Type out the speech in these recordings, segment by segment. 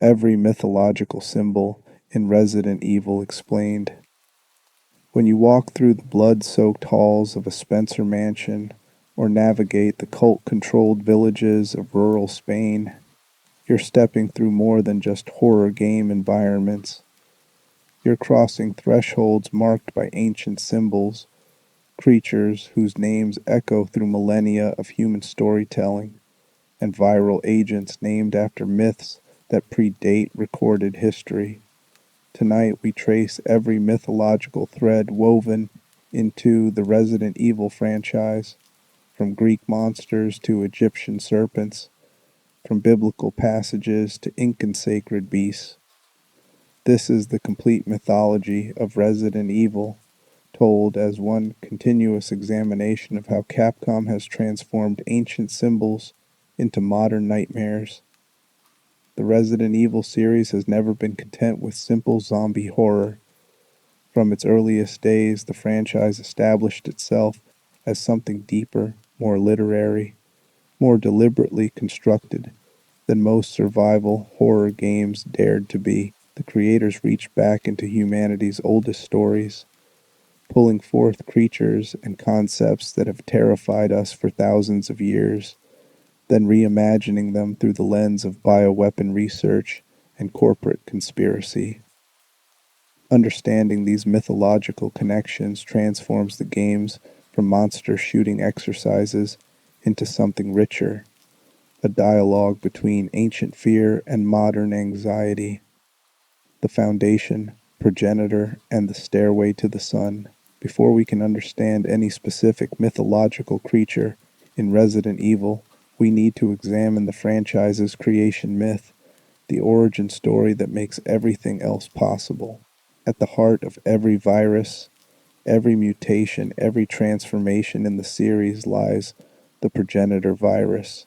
every mythological symbol in Resident Evil explained. When you walk through the blood-soaked halls of a Spencer mansion or navigate the cult-controlled villages of rural Spain, you're stepping through more than just horror game environments. You're crossing thresholds marked by ancient symbols, creatures whose names echo through millennia of human storytelling, and viral agents named after myths that predate recorded history. Tonight we trace every mythological thread woven into the Resident Evil franchise, from Greek monsters to Egyptian serpents, from biblical passages to Incan sacred beasts. This is the complete mythology of Resident Evil, told as one continuous examination of how Capcom has transformed ancient symbols into modern nightmares. The Resident Evil series has never been content with simple zombie horror. From its earliest days, the franchise established itself as something deeper, more literary, more deliberately constructed than most survival horror games dared to be. The creators reached back into humanity's oldest stories, pulling forth creatures and concepts that have terrified us for thousands of years, then reimagining them through the lens of bioweapon research and corporate conspiracy. Understanding these mythological connections transforms the games from monster shooting exercises into something richer, a dialogue between ancient fear and modern anxiety. The foundation, progenitor, and the stairway to the sun. Before we can understand any specific mythological creature in Resident Evil, we need to examine the franchise's creation myth, the origin story that makes everything else possible. At the heart of every virus, every mutation, every transformation in the series lies the progenitor virus,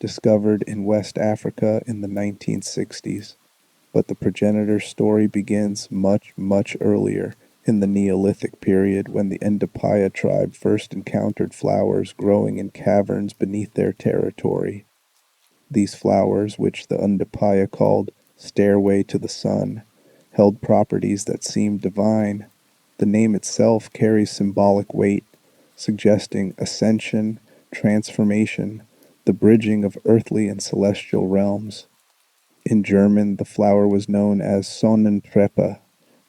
discovered in West Africa in the 1960s. But the progenitor story begins much, much earlier, in the Neolithic period, when the Ndapaya tribe first encountered flowers growing in caverns beneath their territory. These flowers, which the Ndapaya called Stairway to the Sun, held properties that seemed divine. The name itself carries symbolic weight, suggesting ascension, transformation, the bridging of earthly and celestial realms. In German, the flower was known as Sonnentreppe,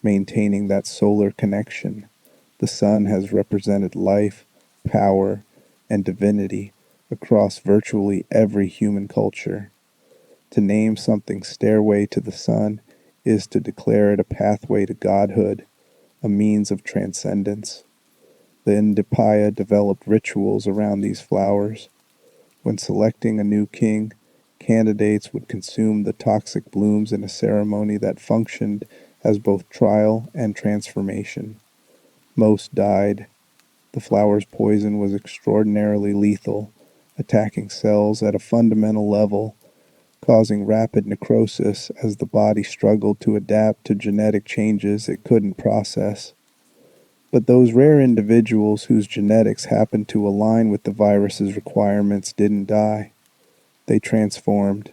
maintaining that solar connection. The sun has represented life, power, and divinity across virtually every human culture. To name something Stairway to the Sun is to declare it a pathway to godhood, a means of transcendence. The Ndapaya developed rituals around these flowers. When selecting a new king, candidates would consume the toxic blooms in a ceremony that functioned as both trial and transformation. Most died. The flower's poison was extraordinarily lethal, attacking cells at a fundamental level, causing rapid necrosis as the body struggled to adapt to genetic changes it couldn't process. But those rare individuals whose genetics happened to align with the virus's requirements didn't die. They transformed.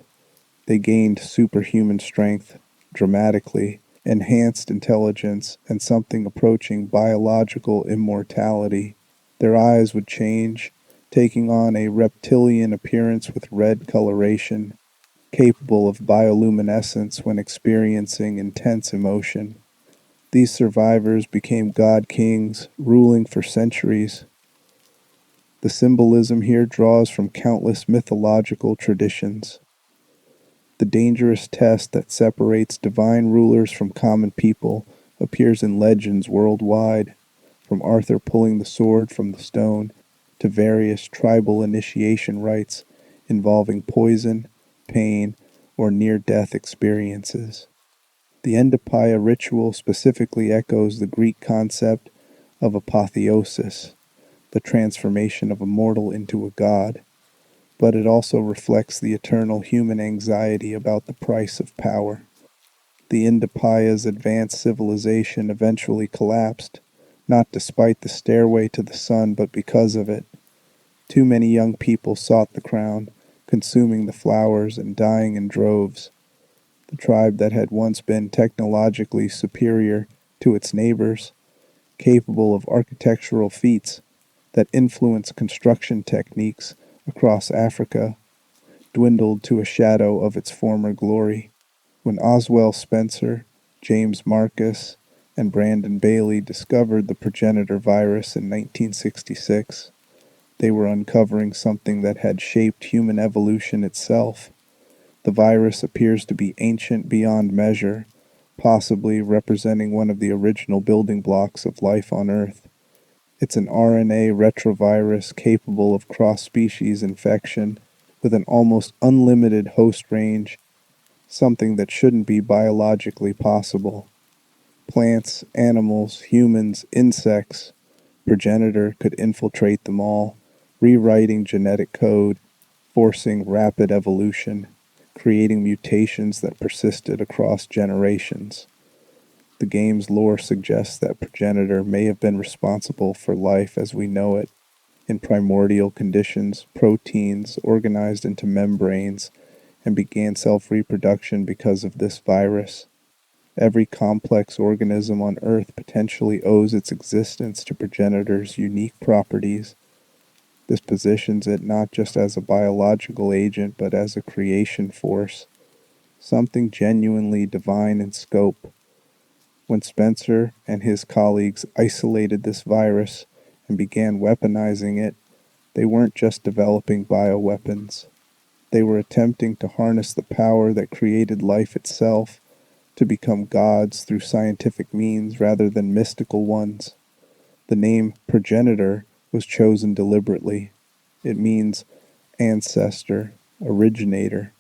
They gained superhuman strength, dramatically, enhanced intelligence, and something approaching biological immortality. Their eyes would change, taking on a reptilian appearance with red coloration, capable of bioluminescence when experiencing intense emotion. These survivors became god kings, ruling for centuries. The symbolism here draws from countless mythological traditions. The dangerous test that separates divine rulers from common people appears in legends worldwide, from Arthur pulling the sword from the stone to various tribal initiation rites involving poison, pain, or near-death experiences. The Ndapaya ritual specifically echoes the Greek concept of apotheosis, the transformation of a mortal into a god, but it also reflects the eternal human anxiety about the price of power. The Ndapaya's advanced civilization eventually collapsed, not despite the stairway to the sun, but because of it. Too many young people sought the crown, consuming the flowers and dying in droves. The tribe that had once been technologically superior to its neighbors, capable of architectural feats that influenced construction techniques across Africa, dwindled to a shadow of its former glory. When Oswell Spencer, James Marcus, and Brandon Bailey discovered the progenitor virus in 1966, they were uncovering something that had shaped human evolution itself. The virus appears to be ancient beyond measure, possibly representing one of the original building blocks of life on Earth. It's an RNA retrovirus capable of cross-species infection with an almost unlimited host range, something that shouldn't be biologically possible. Plants, animals, humans, insects, progenitor could infiltrate them all, rewriting genetic code, forcing rapid evolution, creating mutations that persisted across generations. The game's lore suggests that progenitor may have been responsible for life as we know it. In primordial conditions, proteins organized into membranes and began self-reproduction because of this virus. Every complex organism on Earth potentially owes its existence to progenitor's unique properties. This positions it not just as a biological agent but as a creation force, something genuinely divine in scope. When Spencer and his colleagues isolated this virus and began weaponizing it, they weren't just developing bioweapons. They were attempting to harness the power that created life itself to become gods through scientific means rather than mystical ones. The name progenitor was chosen deliberately. It means ancestor, originator,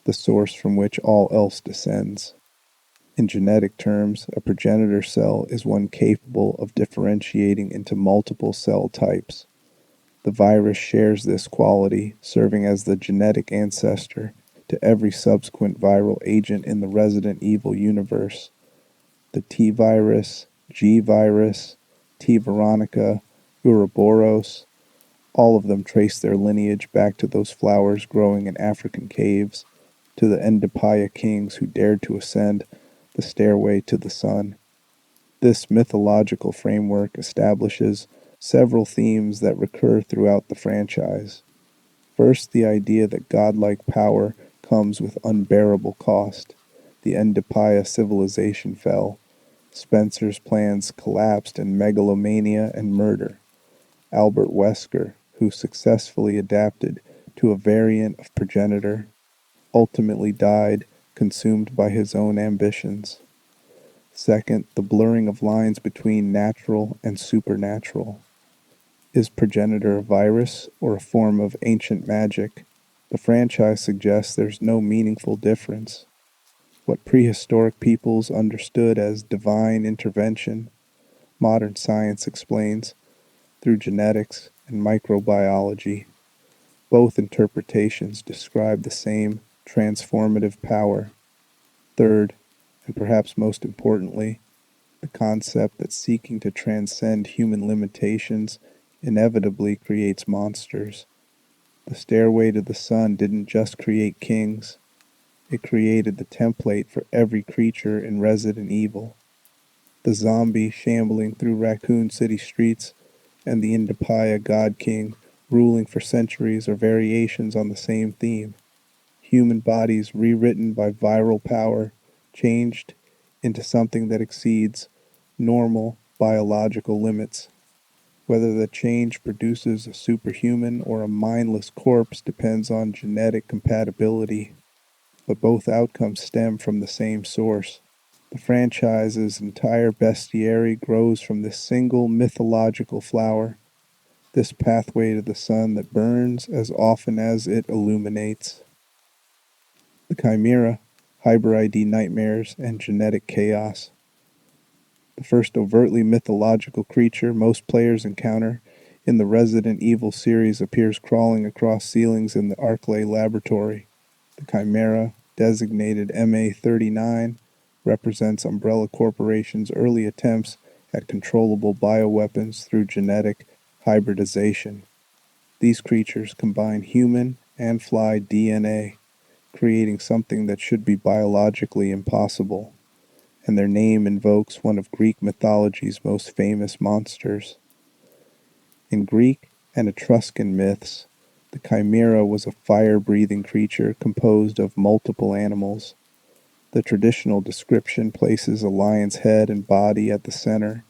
the source from which all else descends. In genetic terms, a progenitor cell is one capable of differentiating into multiple cell types. The virus shares this quality, serving as the genetic ancestor to every subsequent viral agent in the Resident Evil universe. The T virus, G virus, T Veronica, Ouroboros, all of them trace their lineage back to those flowers growing in African caves, to the Endopia kings who dared to ascend the stairway to the sun. This mythological framework establishes several themes that recur throughout the franchise. First, the idea that godlike power comes with unbearable cost. The Endopia civilization fell. Spencer's plans collapsed in megalomania and murder. Albert Wesker, who successfully adapted to a variant of progenitor, ultimately died, consumed by his own ambitions. Second, the blurring of lines between natural and supernatural. Is progenitor a virus or a form of ancient magic? The franchise suggests there's no meaningful difference. What prehistoric peoples understood as divine intervention, modern science explains through genetics and microbiology. Both interpretations describe the same transformative power. Third, and perhaps most importantly, the concept that seeking to transcend human limitations inevitably creates monsters. The stairway to the sun didn't just create kings, it created the template for every creature in Resident Evil. The zombie shambling through Raccoon City streets and the Indapaya God King ruling for centuries are variations on the same theme. Human bodies rewritten by viral power, changed into something that exceeds normal biological limits. Whether the change produces a superhuman or a mindless corpse depends on genetic compatibility, but both outcomes stem from the same source. The franchise's entire bestiary grows from this single mythological flower, this pathway to the sun that burns as often as it illuminates. The Chimera, hybrid nightmares, and genetic chaos. The first overtly mythological creature most players encounter in the Resident Evil series appears crawling across ceilings in the Arklay laboratory. The Chimera, designated MA-39, represents Umbrella Corporation's early attempts at controllable bioweapons through genetic hybridization. These creatures combine human and fly DNA, creating something that should be biologically impossible, and their name invokes one of Greek mythology's most famous monsters. In Greek and Etruscan myths, the Chimera was a fire-breathing creature composed of multiple animals. The traditional description places a lion's head and body at the center,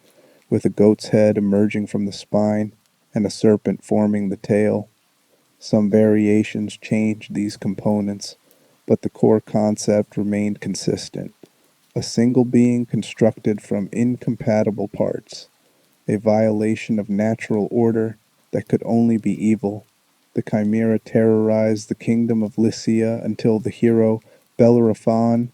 with a goat's head emerging from the spine and a serpent forming the tail. Some variations changed these components, but the core concept remained consistent: a single being constructed from incompatible parts, a violation of natural order that could only be evil. The Chimera terrorized the kingdom of Lycia until the hero Bellerophon,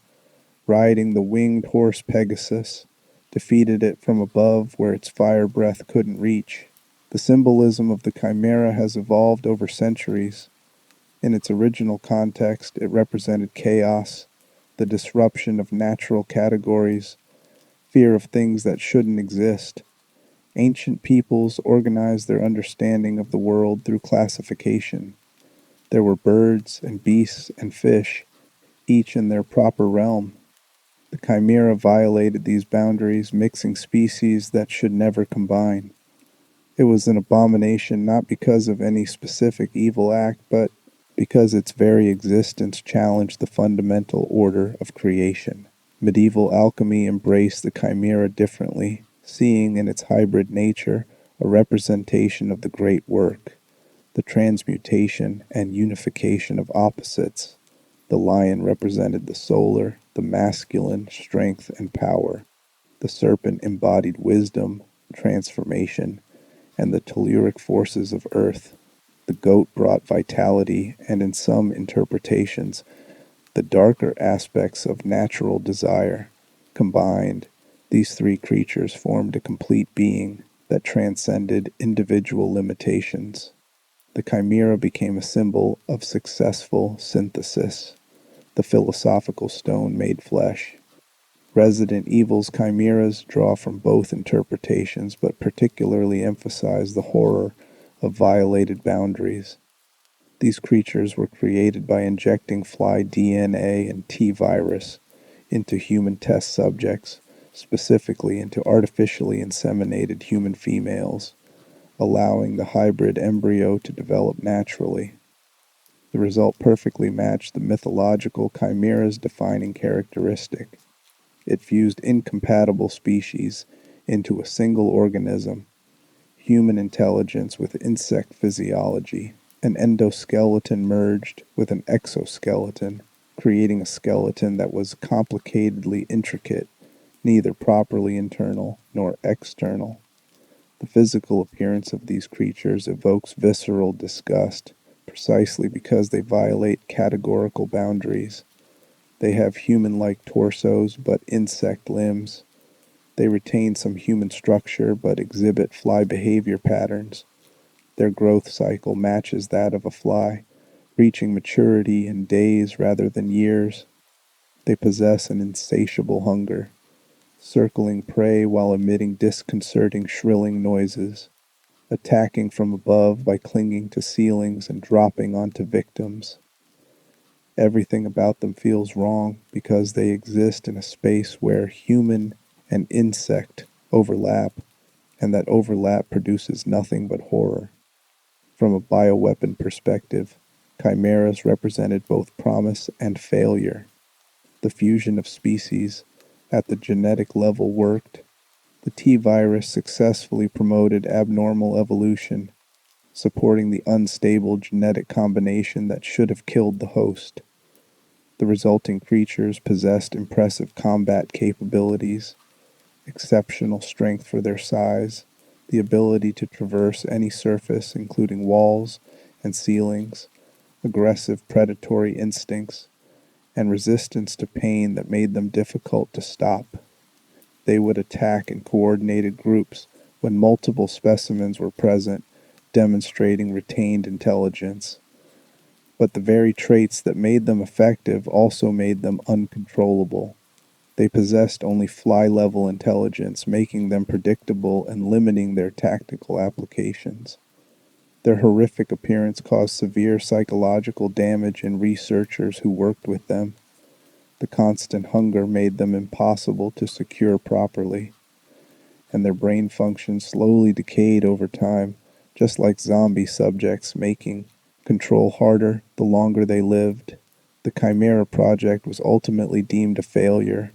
riding the winged horse Pegasus, defeated it from above where its fire breath couldn't reach. The symbolism of the Chimera has evolved over centuries. In its original context, it represented chaos, the disruption of natural categories, fear of things that shouldn't exist. Ancient peoples organized their understanding of the world through classification. There were birds and beasts and fish, each in their proper realm. The Chimera violated these boundaries, mixing species that should never combine. It was an abomination not because of any specific evil act, but because its very existence challenged the fundamental order of creation. Medieval alchemy embraced the Chimera differently, seeing in its hybrid nature a representation of the great work, the transmutation and unification of opposites. The lion represented the solar, the masculine, strength and power. The serpent embodied wisdom, transformation, and the telluric forces of earth. The goat brought vitality and, in some interpretations, the darker aspects of natural desire. Combined, these three creatures formed a complete being that transcended individual limitations. The Chimera became a symbol of successful synthesis, the philosophical stone made flesh. Resident Evil's chimeras draw from both interpretations, but particularly emphasize the horror of violated boundaries. These creatures were created by injecting fly DNA and T virus into human test subjects, specifically into artificially inseminated human females, allowing the hybrid embryo to develop naturally. The result perfectly matched the mythological chimera's defining characteristic. It fused incompatible species into a single organism, human intelligence with insect physiology. An endoskeleton merged with an exoskeleton, creating a skeleton that was complicatedly intricate, neither properly internal nor external. The physical appearance of these creatures evokes visceral disgust, precisely because they violate categorical boundaries. They have human-like torsos but insect limbs. They retain some human structure but exhibit fly behavior patterns. Their growth cycle matches that of a fly, reaching maturity in days rather than years. They possess an insatiable hunger, circling prey while emitting disconcerting shrilling noises, attacking from above by clinging to ceilings and dropping onto victims. Everything about them feels wrong because they exist in a space where human and insect overlap, and that overlap produces nothing but horror. From a bioweapon perspective, chimeras represented both promise and failure. The fusion of species at the genetic level worked. The T virus successfully promoted abnormal evolution, supporting the unstable genetic combination that should have killed the host. The resulting creatures possessed impressive combat capabilities, exceptional strength for their size, the ability to traverse any surface, including walls and ceilings, aggressive predatory instincts, and resistance to pain that made them difficult to stop. They would attack in coordinated groups when multiple specimens were present, demonstrating retained intelligence. But the very traits that made them effective also made them uncontrollable. They possessed only fly-level intelligence, making them predictable and limiting their tactical applications. Their horrific appearance caused severe psychological damage in researchers who worked with them. The constant hunger made them impossible to secure properly, and their brain function slowly decayed over time, just like zombie subjects, making control harder the longer they lived. The Chimera project was ultimately deemed a failure,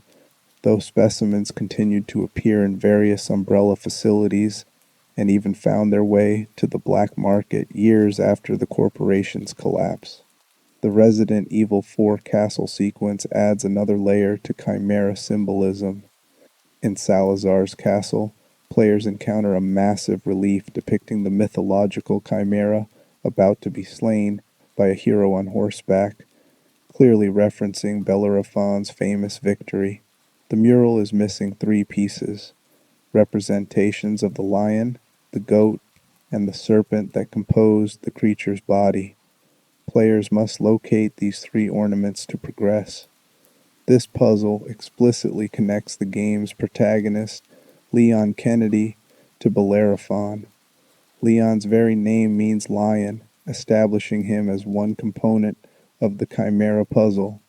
though specimens continued to appear in various umbrella facilities and even found their way to the black market years after the corporation's collapse. The Resident Evil 4 castle sequence adds another layer to Chimera symbolism. In Salazar's castle, players encounter a massive relief depicting the mythological Chimera about to be slain by a hero on horseback, clearly referencing Bellerophon's famous victory. The mural is missing three pieces: representations of the lion, the goat, and the serpent that composed the creature's body. Players must locate these three ornaments to progress. This puzzle explicitly connects the game's protagonist, Leon Kennedy, to Bellerophon. Leon's very name means lion, establishing him as one component of the Chimera puzzle.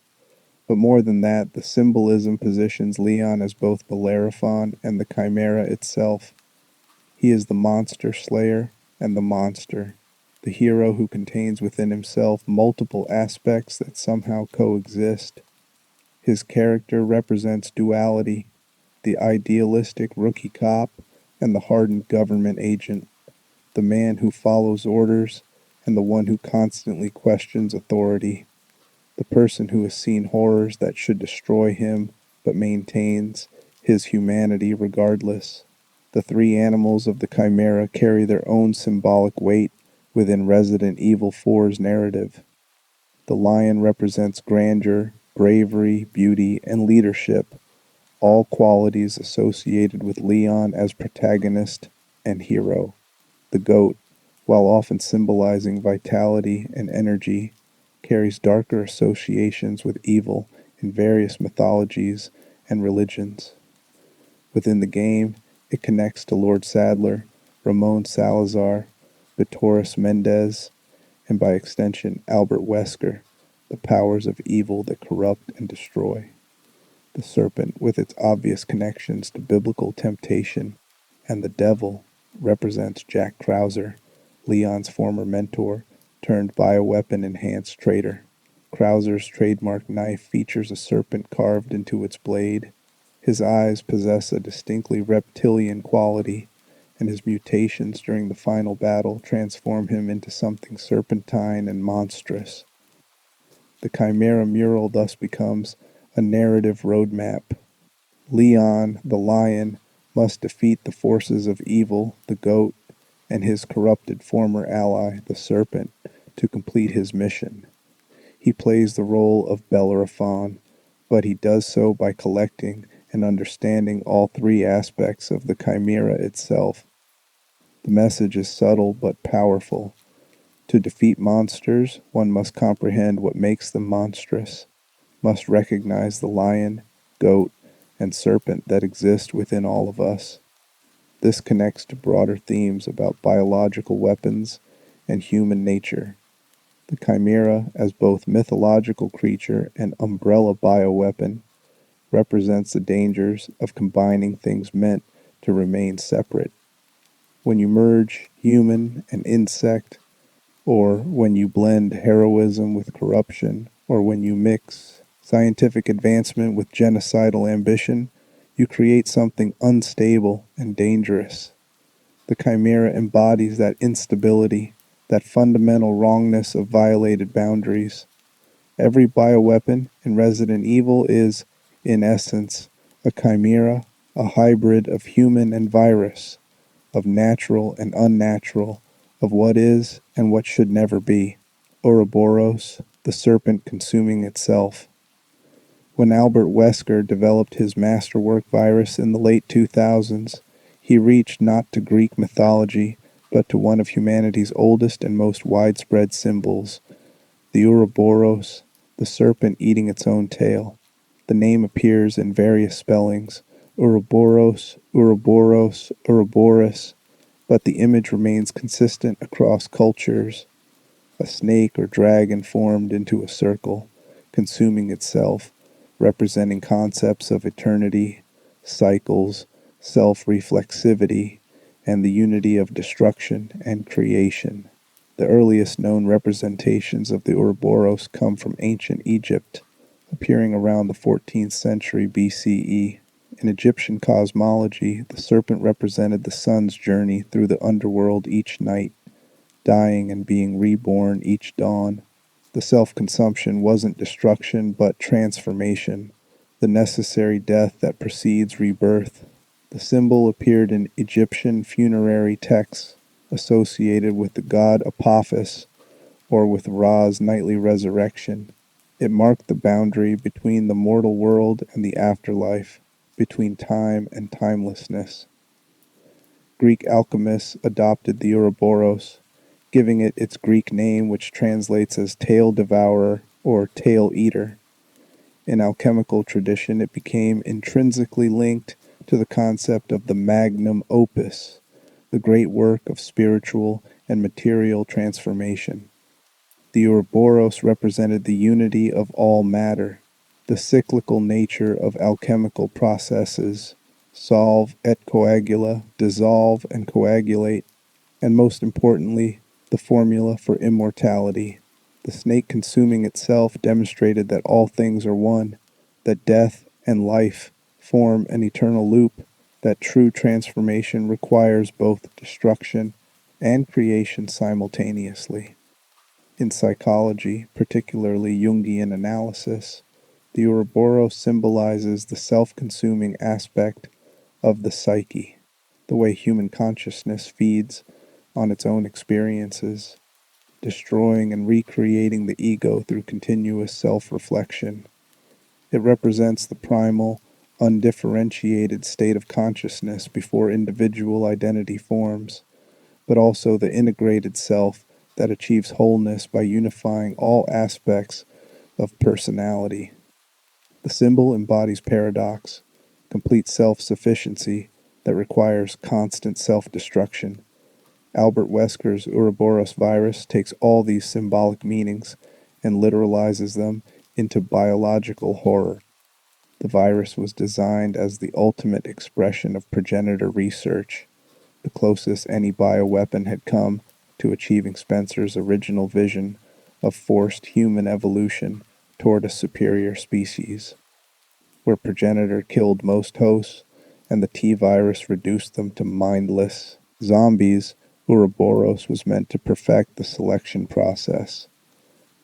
But more than that, the symbolism positions Leon as both Bellerophon and the Chimera itself. He is the monster slayer and the monster, the hero who contains within himself multiple aspects that somehow coexist. His character represents duality: the idealistic rookie cop and the hardened government agent, the man who follows orders and the one who constantly questions authority, the person who has seen horrors that should destroy him but maintains his humanity regardless. The three animals of the Chimera carry their own symbolic weight within Resident Evil 4's narrative. The lion represents grandeur, bravery, beauty, and leadership, all qualities associated with Leon as protagonist and hero. The goat, while often symbolizing vitality and energy, carries darker associations with evil in various mythologies and religions. Within the game, it connects to Lord Sadler, Ramon Salazar, Vittoris Mendez, and by extension Albert Wesker, the powers of evil that corrupt and destroy. The serpent, with its obvious connections to biblical temptation, and the devil represents Jack Krauser, Leon's former mentor turned bioweapon-enhanced traitor. Krauser's trademark knife features a serpent carved into its blade. His eyes possess a distinctly reptilian quality, and his mutations during the final battle transform him into something serpentine and monstrous. The Chimera mural thus becomes a narrative roadmap. Leon, the lion, must defeat the forces of evil, the goat, and his corrupted former ally, the serpent, to complete his mission. He plays the role of Bellerophon, but he does so by collecting and understanding all three aspects of the Chimera itself. The message is subtle but powerful. To defeat monsters, one must comprehend what makes them monstrous, must recognize the lion, goat, and serpent that exist within all of us. This connects to broader themes about biological weapons and human nature. The Chimera, as both mythological creature and umbrella bioweapon, represents the dangers of combining things meant to remain separate. When you merge human and insect, or when you blend heroism with corruption, or when you mix scientific advancement with genocidal ambition, you create something unstable and dangerous. The Chimera embodies that instability, that fundamental wrongness of violated boundaries. Every bioweapon in Resident Evil is, in essence, a chimera, a hybrid of human and virus, of natural and unnatural, of what is and what should never be. Ouroboros, the serpent consuming itself. When Albert Wesker developed his masterwork virus in the late 2000s, he reached not to Greek mythology, but to one of humanity's oldest and most widespread symbols, the Ouroboros, the serpent eating its own tail. The name appears in various spellings: Ouroboros, Ouroboros, Ouroboros, but the image remains consistent across cultures. A snake or dragon formed into a circle, consuming itself, representing concepts of eternity, cycles, self-reflexivity, and the unity of destruction and creation. The earliest known representations of the Ouroboros come from ancient Egypt, appearing around the 14th century BCE. In Egyptian cosmology, the serpent represented the sun's journey through the underworld each night, dying and being reborn each dawn. The self-consumption wasn't destruction but transformation, the necessary death that precedes rebirth. The symbol appeared in Egyptian funerary texts associated with the god Apophis or with Ra's nightly resurrection. It marked the boundary between the mortal world and the afterlife, between time and timelessness. Greek alchemists adopted the Ouroboros, giving it its Greek name, which translates as tail devourer or tail eater. In alchemical tradition, it became intrinsically linked to the concept of the magnum opus, the great work of spiritual and material transformation. The Ouroboros represented the unity of all matter, the cyclical nature of alchemical processes, solve et coagula, dissolve and coagulate, and most importantly, the formula for immortality. The snake consuming itself demonstrated that all things are one, that death and life form an eternal loop, that true transformation requires both destruction and creation simultaneously. In psychology, particularly Jungian analysis, the Ouroboros symbolizes the self-consuming aspect of the psyche, the way human consciousness feeds on its own experiences, destroying and recreating the ego through continuous self-reflection. It represents the primal, undifferentiated state of consciousness before individual identity forms, but also the integrated self that achieves wholeness by unifying all aspects of personality. The symbol embodies paradox, complete self-sufficiency that requires constant self-destruction. Albert Wesker's Ouroboros virus takes all these symbolic meanings and literalizes them into biological horror. The virus was designed as the ultimate expression of progenitor research, the closest any bioweapon had come to achieving Spencer's original vision of forced human evolution toward a superior species, where progenitor killed most hosts and the T-virus reduced them to mindless zombies. Ouroboros was meant to perfect the selection process.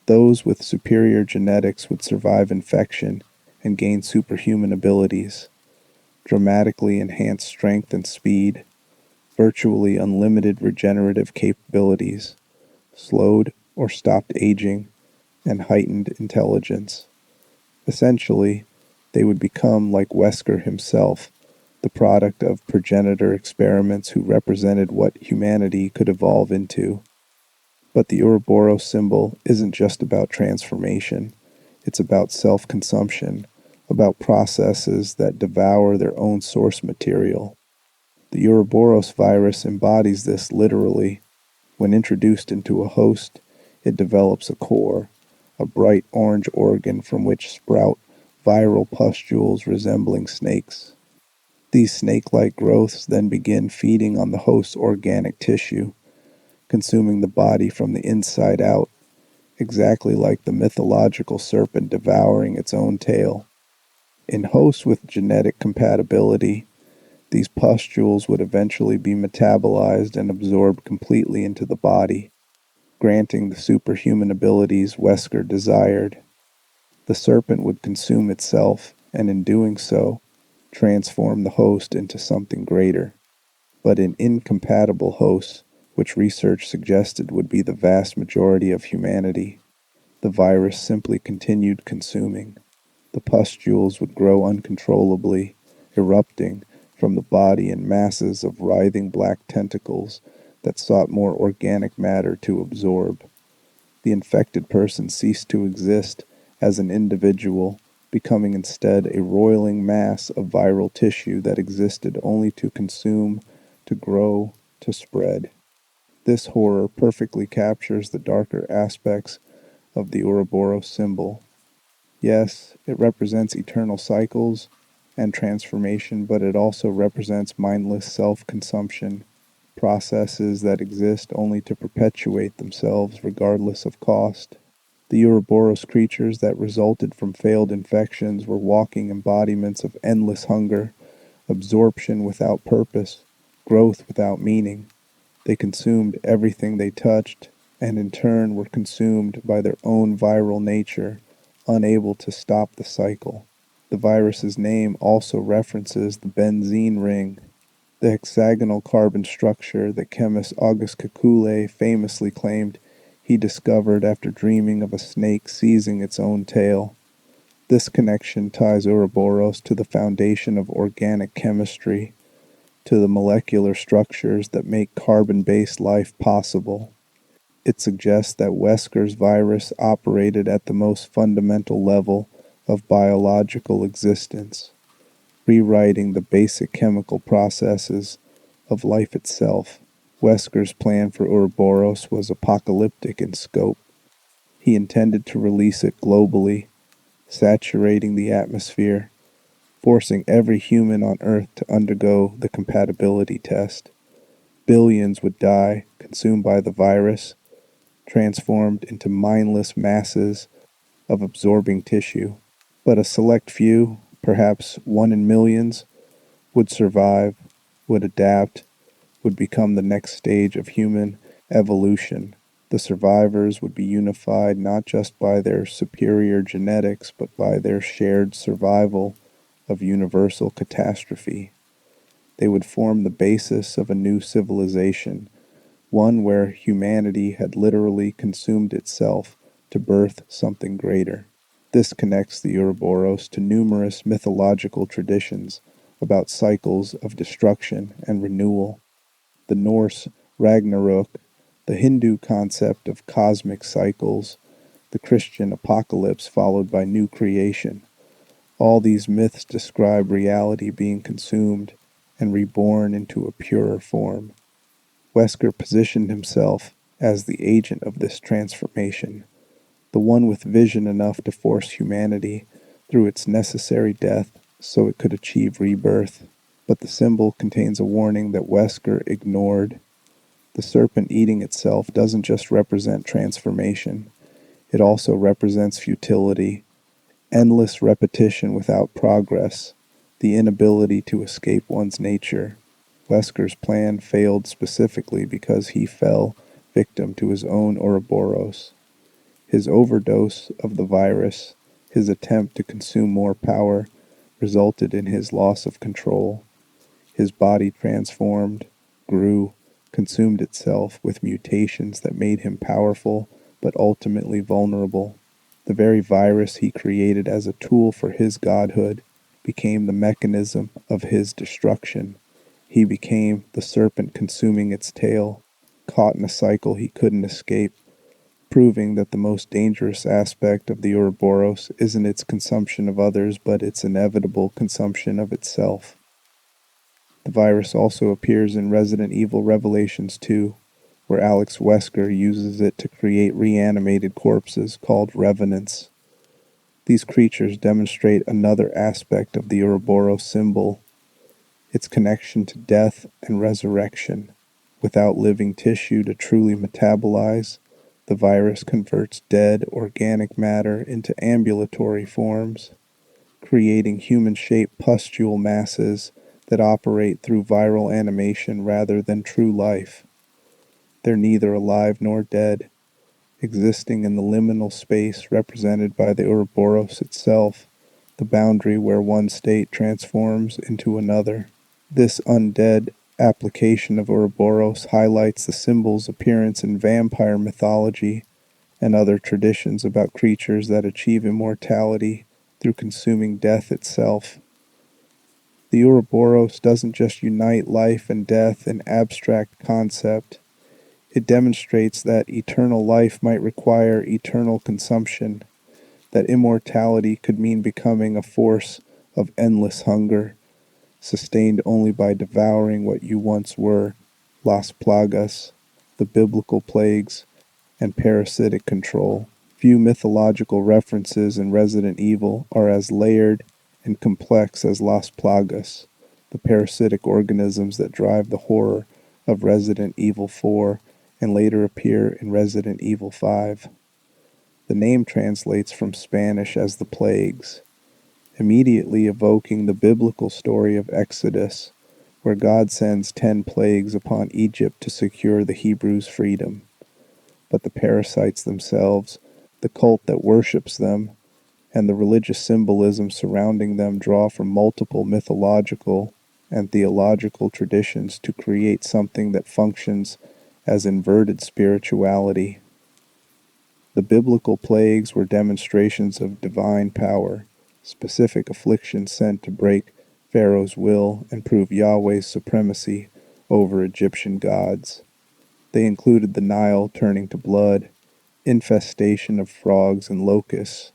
Those with superior genetics would survive infection and gain superhuman abilities, dramatically enhanced strength and speed, virtually unlimited regenerative capabilities, slowed or stopped aging, and heightened intelligence. Essentially, they would become like Wesker himself, the product of progenitor experiments who represented what humanity could evolve into. But the Ouroboros symbol isn't just about transformation. It's about self-consumption, about processes that devour their own source material. The Ouroboros virus embodies this literally. When introduced into a host, it develops a core, a bright orange organ from which sprout viral pustules resembling snakes. These snake-like growths then begin feeding on the host's organic tissue, consuming the body from the inside out, exactly like the mythological serpent devouring its own tail. In hosts with genetic compatibility, these pustules would eventually be metabolized and absorbed completely into the body, granting the superhuman abilities Wesker desired. The serpent would consume itself, and in doing so, transform the host into something greater. But in incompatible hosts, which research suggested would be the vast majority of humanity, the virus simply continued consuming. The pustules would grow uncontrollably, erupting from the body in masses of writhing black tentacles that sought more organic matter to absorb. The infected person ceased to exist as an individual, becoming instead a roiling mass of viral tissue that existed only to consume, to grow, to spread. This horror perfectly captures the darker aspects of the Ouroboros symbol. Yes, it represents eternal cycles and transformation, but it also represents mindless self-consumption, processes that exist only to perpetuate themselves regardless of cost. The Ouroboros creatures that resulted from failed infections were walking embodiments of endless hunger, absorption without purpose, growth without meaning. They consumed everything they touched, and in turn were consumed by their own viral nature, unable to stop the cycle. The virus's name also references the benzene ring, the hexagonal carbon structure that chemist August Kekule famously claimed he discovered after dreaming of a snake seizing its own tail. This connection ties Ouroboros to the foundation of organic chemistry, to the molecular structures that make carbon-based life possible. It suggests that Wesker's virus operated at the most fundamental level of biological existence, rewriting the basic chemical processes of life itself. Wesker's plan for Ouroboros was apocalyptic in scope. He intended to release it globally, saturating the atmosphere, forcing every human on Earth to undergo the compatibility test. Billions would die, consumed by the virus, transformed into mindless masses of absorbing tissue. But a select few, perhaps one in millions, would survive, would adapt, would become the next stage of human evolution. The survivors would be unified not just by their superior genetics, but by their shared survival of universal catastrophe. They would form the basis of a new civilization, one where humanity had literally consumed itself to birth something greater. This connects the Ouroboros to numerous mythological traditions about cycles of destruction and renewal. The Norse Ragnarok, the Hindu concept of cosmic cycles, the Christian apocalypse followed by new creation. All these myths describe reality being consumed and reborn into a purer form. Wesker positioned himself as the agent of this transformation, the one with vision enough to force humanity through its necessary death so it could achieve rebirth. But the symbol contains a warning that Wesker ignored. The serpent eating itself doesn't just represent transformation, it also represents futility, endless repetition without progress, the inability to escape one's nature. Wesker's plan failed specifically because he fell victim to his own Ouroboros. His overdose of the virus, his attempt to consume more power, resulted in his loss of control. His body transformed, grew, consumed itself with mutations that made him powerful but ultimately vulnerable. The very virus he created as a tool for his godhood became the mechanism of his destruction. He became the serpent consuming its tail, caught in a cycle he couldn't escape, proving that the most dangerous aspect of the Ouroboros isn't its consumption of others, but its inevitable consumption of itself. The virus also appears in Resident Evil Revelations 2, where Alex Wesker uses it to create reanimated corpses called revenants. These creatures demonstrate another aspect of the Ouroboros symbol, its connection to death and resurrection. Without living tissue to truly metabolize, the virus converts dead organic matter into ambulatory forms, creating human-shaped pustule masses that operate through viral animation rather than true life. They're neither alive nor dead, existing in the liminal space represented by the Ouroboros itself, the boundary where one state transforms into another. This undead application of Ouroboros highlights the symbol's appearance in vampire mythology and other traditions about creatures that achieve immortality through consuming death itself. The Ouroboros doesn't just unite life and death in abstract concept, it demonstrates that eternal life might require eternal consumption, that immortality could mean becoming a force of endless hunger, sustained only by devouring what you once were. Las Plagas, the biblical plagues, and parasitic control. Few mythological references in Resident Evil are as layered and complex as Las Plagas, the parasitic organisms that drive the horror of Resident Evil 4 and later appear in Resident Evil 5. The name translates from Spanish as the plagues, immediately evoking the biblical story of Exodus, where God sends 10 plagues upon Egypt to secure the Hebrews' freedom. But the parasites themselves, the cult that worships them, and the religious symbolism surrounding them draw from multiple mythological and theological traditions to create something that functions as inverted spirituality. The biblical plagues were demonstrations of divine power, specific afflictions sent to break Pharaoh's will and prove Yahweh's supremacy over Egyptian gods. They included the Nile turning to blood, infestation of frogs and locusts,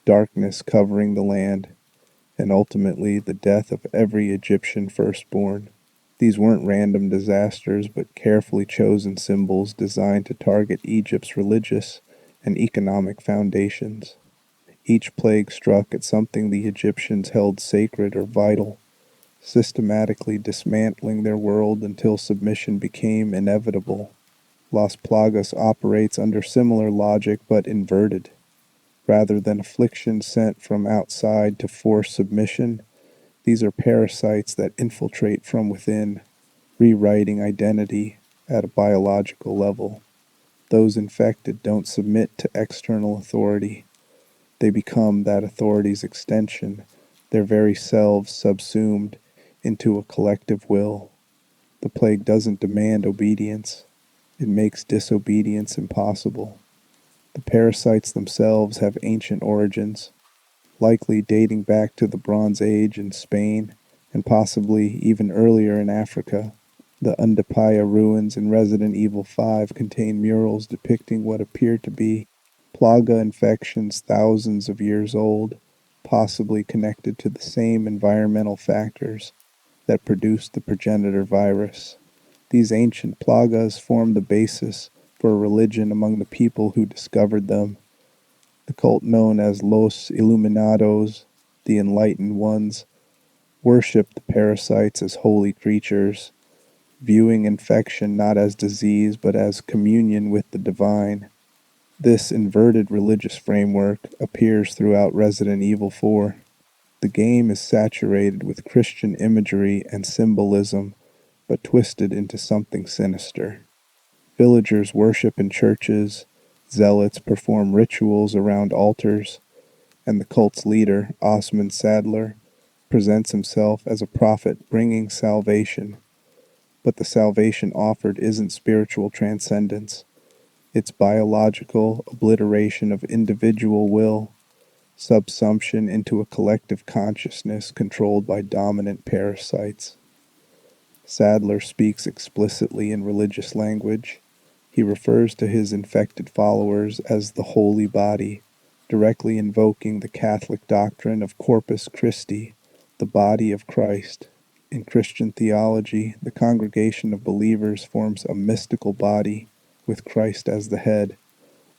darkness covering the land, and ultimately the death of every Egyptian firstborn. These weren't random disasters, but carefully chosen symbols designed to target Egypt's religious and economic foundations. Each plague struck at something the Egyptians held sacred or vital, systematically dismantling their world until submission became inevitable. Las Plagas operates under similar logic but inverted. Rather than affliction sent from outside to force submission, these are parasites that infiltrate from within, rewriting identity at a biological level. Those infected don't submit to external authority. They become that authority's extension, their very selves subsumed into a collective will. The plague doesn't demand obedience. It makes disobedience impossible. The parasites themselves have ancient origins, likely dating back to the Bronze Age in Spain and possibly even earlier in Africa. The Undapaya ruins in Resident Evil 5 contain murals depicting what appear to be plaga infections thousands of years old, possibly connected to the same environmental factors that produced the progenitor virus. These ancient plagas form the basis for a religion among the people who discovered them. The cult known as Los Iluminados, the Enlightened Ones, worshipped the parasites as holy creatures, viewing infection not as disease but as communion with the divine. This inverted religious framework appears throughout Resident Evil 4. The game is saturated with Christian imagery and symbolism, but twisted into something sinister. Villagers worship in churches, zealots perform rituals around altars, and the cult's leader, Osman Sadler, presents himself as a prophet bringing salvation. But the salvation offered isn't spiritual transcendence. It's biological obliteration of individual will, subsumption into a collective consciousness controlled by dominant parasites. Sadler speaks explicitly in religious language. He refers to his infected followers as the holy body, directly invoking the Catholic doctrine of Corpus Christi, the body of Christ. In Christian theology, the congregation of believers forms a mystical body, with Christ as the head,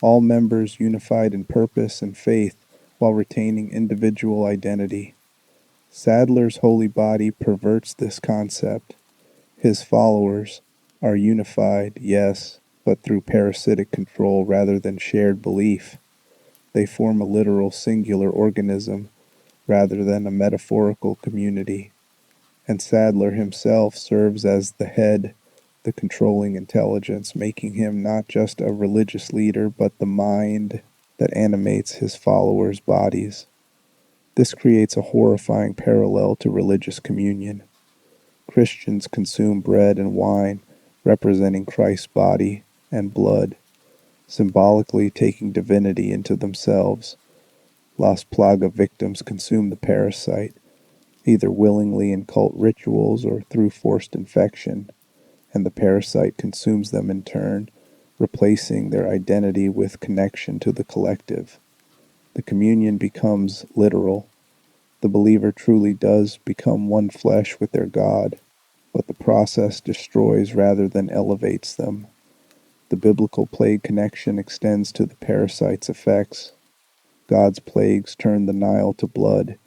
all members unified in purpose and faith while retaining individual identity. Sadler's holy body perverts this concept. His followers are unified, yes, but through parasitic control rather than shared belief. They form a literal singular organism rather than a metaphorical community. And Sadler himself serves as the head, the controlling intelligence, making him not just a religious leader, but the mind that animates his followers' bodies. This creates a horrifying parallel to religious communion. Christians consume bread and wine, representing Christ's body and blood, symbolically taking divinity into themselves. Las Plaga victims consume the parasite, either willingly in cult rituals or through forced infection, and the parasite consumes them in turn, replacing their identity with connection to the collective. The communion becomes literal. The believer truly does become one flesh with their God. but the process destroys rather than elevates them. The biblical plague connection extends to the parasite's effects. God's plagues turned the Nile to blood,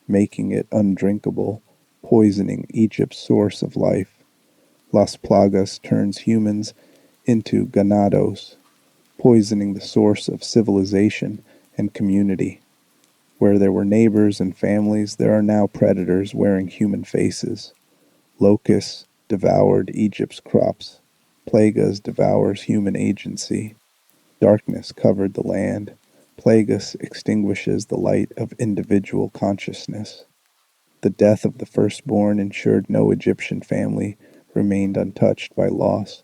making it undrinkable, poisoning Egypt's source of life. Las Plagas turns humans into ganados, poisoning the source of civilization and community. Where there were neighbors and families, there are now predators wearing human faces. Locusts devoured Egypt's crops. Plagas devours human agency. Darkness covered the land. Plagas extinguishes the light of individual consciousness. The death of the firstborn ensured no Egyptian family remained untouched by loss.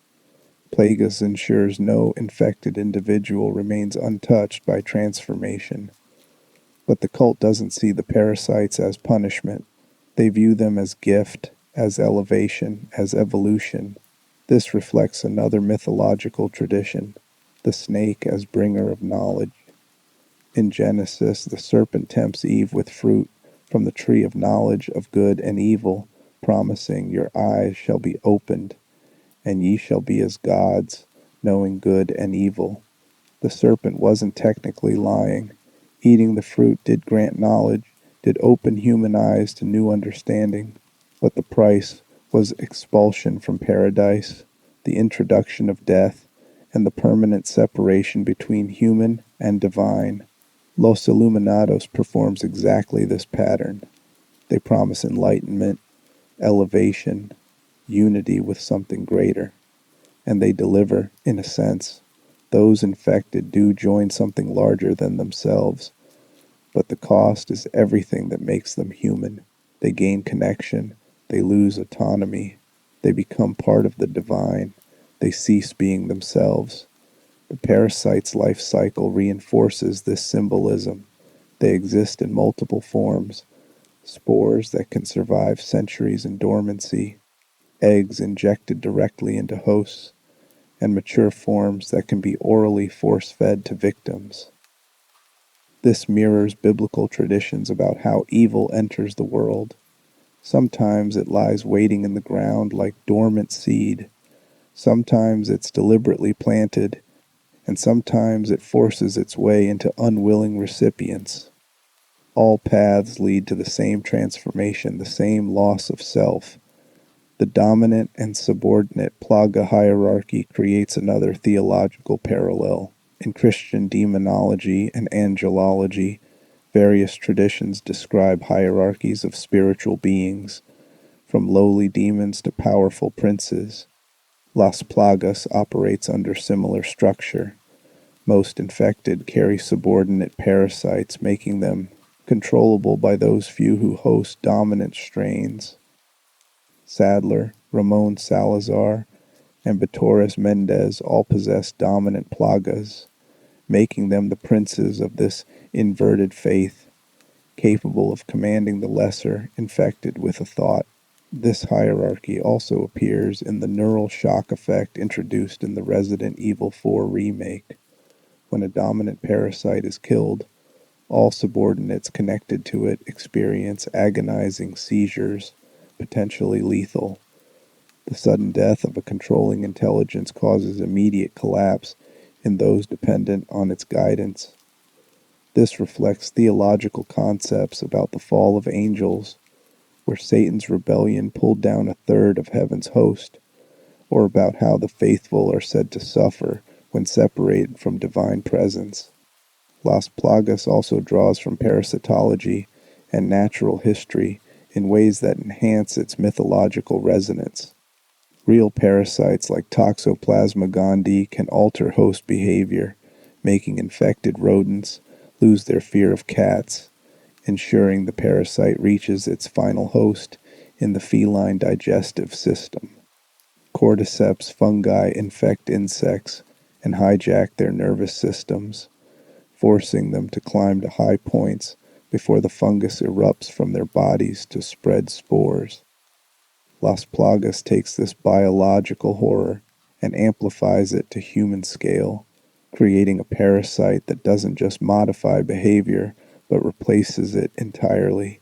Plagas ensures no infected individual remains untouched by transformation. But the cult doesn't see the parasites as punishment. They view them as gift, as elevation, as evolution. This reflects another mythological tradition, the snake as bringer of knowledge. In Genesis, the serpent tempts Eve with fruit from the tree of knowledge of good and evil, promising, "Your eyes shall be opened, and ye shall be as gods, knowing good and evil." The serpent wasn't technically lying. Eating the fruit did grant knowledge, did open human eyes to new understanding, but the price was expulsion from paradise, the introduction of death, and the permanent separation between human and divine. Los Illuminados performs exactly this pattern. They promise enlightenment, elevation, unity with something greater, and they deliver, in a sense. Those infected do join something larger than themselves, but the cost is everything that makes them human. They gain connection, they lose autonomy, they become part of the divine, they cease being themselves. The parasite's life cycle reinforces this symbolism. They exist in multiple forms: spores that can survive centuries in dormancy, eggs injected directly into hosts, and mature forms that can be orally force-fed to victims. This mirrors biblical traditions about how evil enters the world. Sometimes it lies waiting in the ground like dormant seed. Sometimes it's deliberately planted, and sometimes it forces its way into unwilling recipients. All paths lead to the same transformation, the same loss of self. The dominant and subordinate plaga hierarchy creates another theological parallel. In Christian demonology and angelology, various traditions describe hierarchies of spiritual beings, from lowly demons to powerful princes. Las Plagas operates under similar structure. Most infected carry subordinate parasites, making them controllable by those few who host dominant strains. Sadler, Ramon Salazar, and Betorres Mendez all possess dominant plagas, making them the princes of this inverted faith, capable of commanding the lesser infected with a thought. This hierarchy also appears in the neural shock effect introduced in the Resident Evil 4 remake. When a dominant parasite is killed, all subordinates connected to it experience agonizing seizures, potentially lethal. The sudden death of a controlling intelligence causes immediate collapse in those dependent on its guidance. This reflects theological concepts about the fall of angels, where Satan's rebellion pulled down a third of heaven's host, or about how the faithful are said to suffer when separated from divine presence. Las Plagas also draws from parasitology and natural history in ways that enhance its mythological resonance. Real parasites like Toxoplasma gondii can alter host behavior, making infected rodents lose their fear of cats, ensuring the parasite reaches its final host in the feline digestive system. Cordyceps fungi infect insects and hijack their nervous systems, forcing them to climb to high points before the fungus erupts from their bodies to spread spores. Las Plagas takes this biological horror and amplifies it to human scale, creating a parasite that doesn't just modify behavior, but replaces it entirely.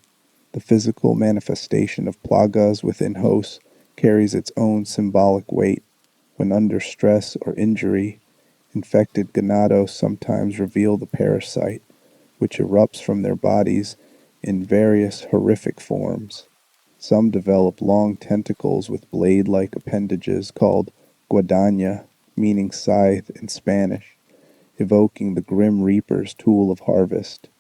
The physical manifestation of plagas within hosts carries its own symbolic weight. When under stress or injury, infected ganados sometimes reveal the parasite, which erupts from their bodies in various horrific forms. Some develop long tentacles with blade-like appendages called guadaña, meaning scythe in Spanish, evoking the grim reaper's tool of harvest.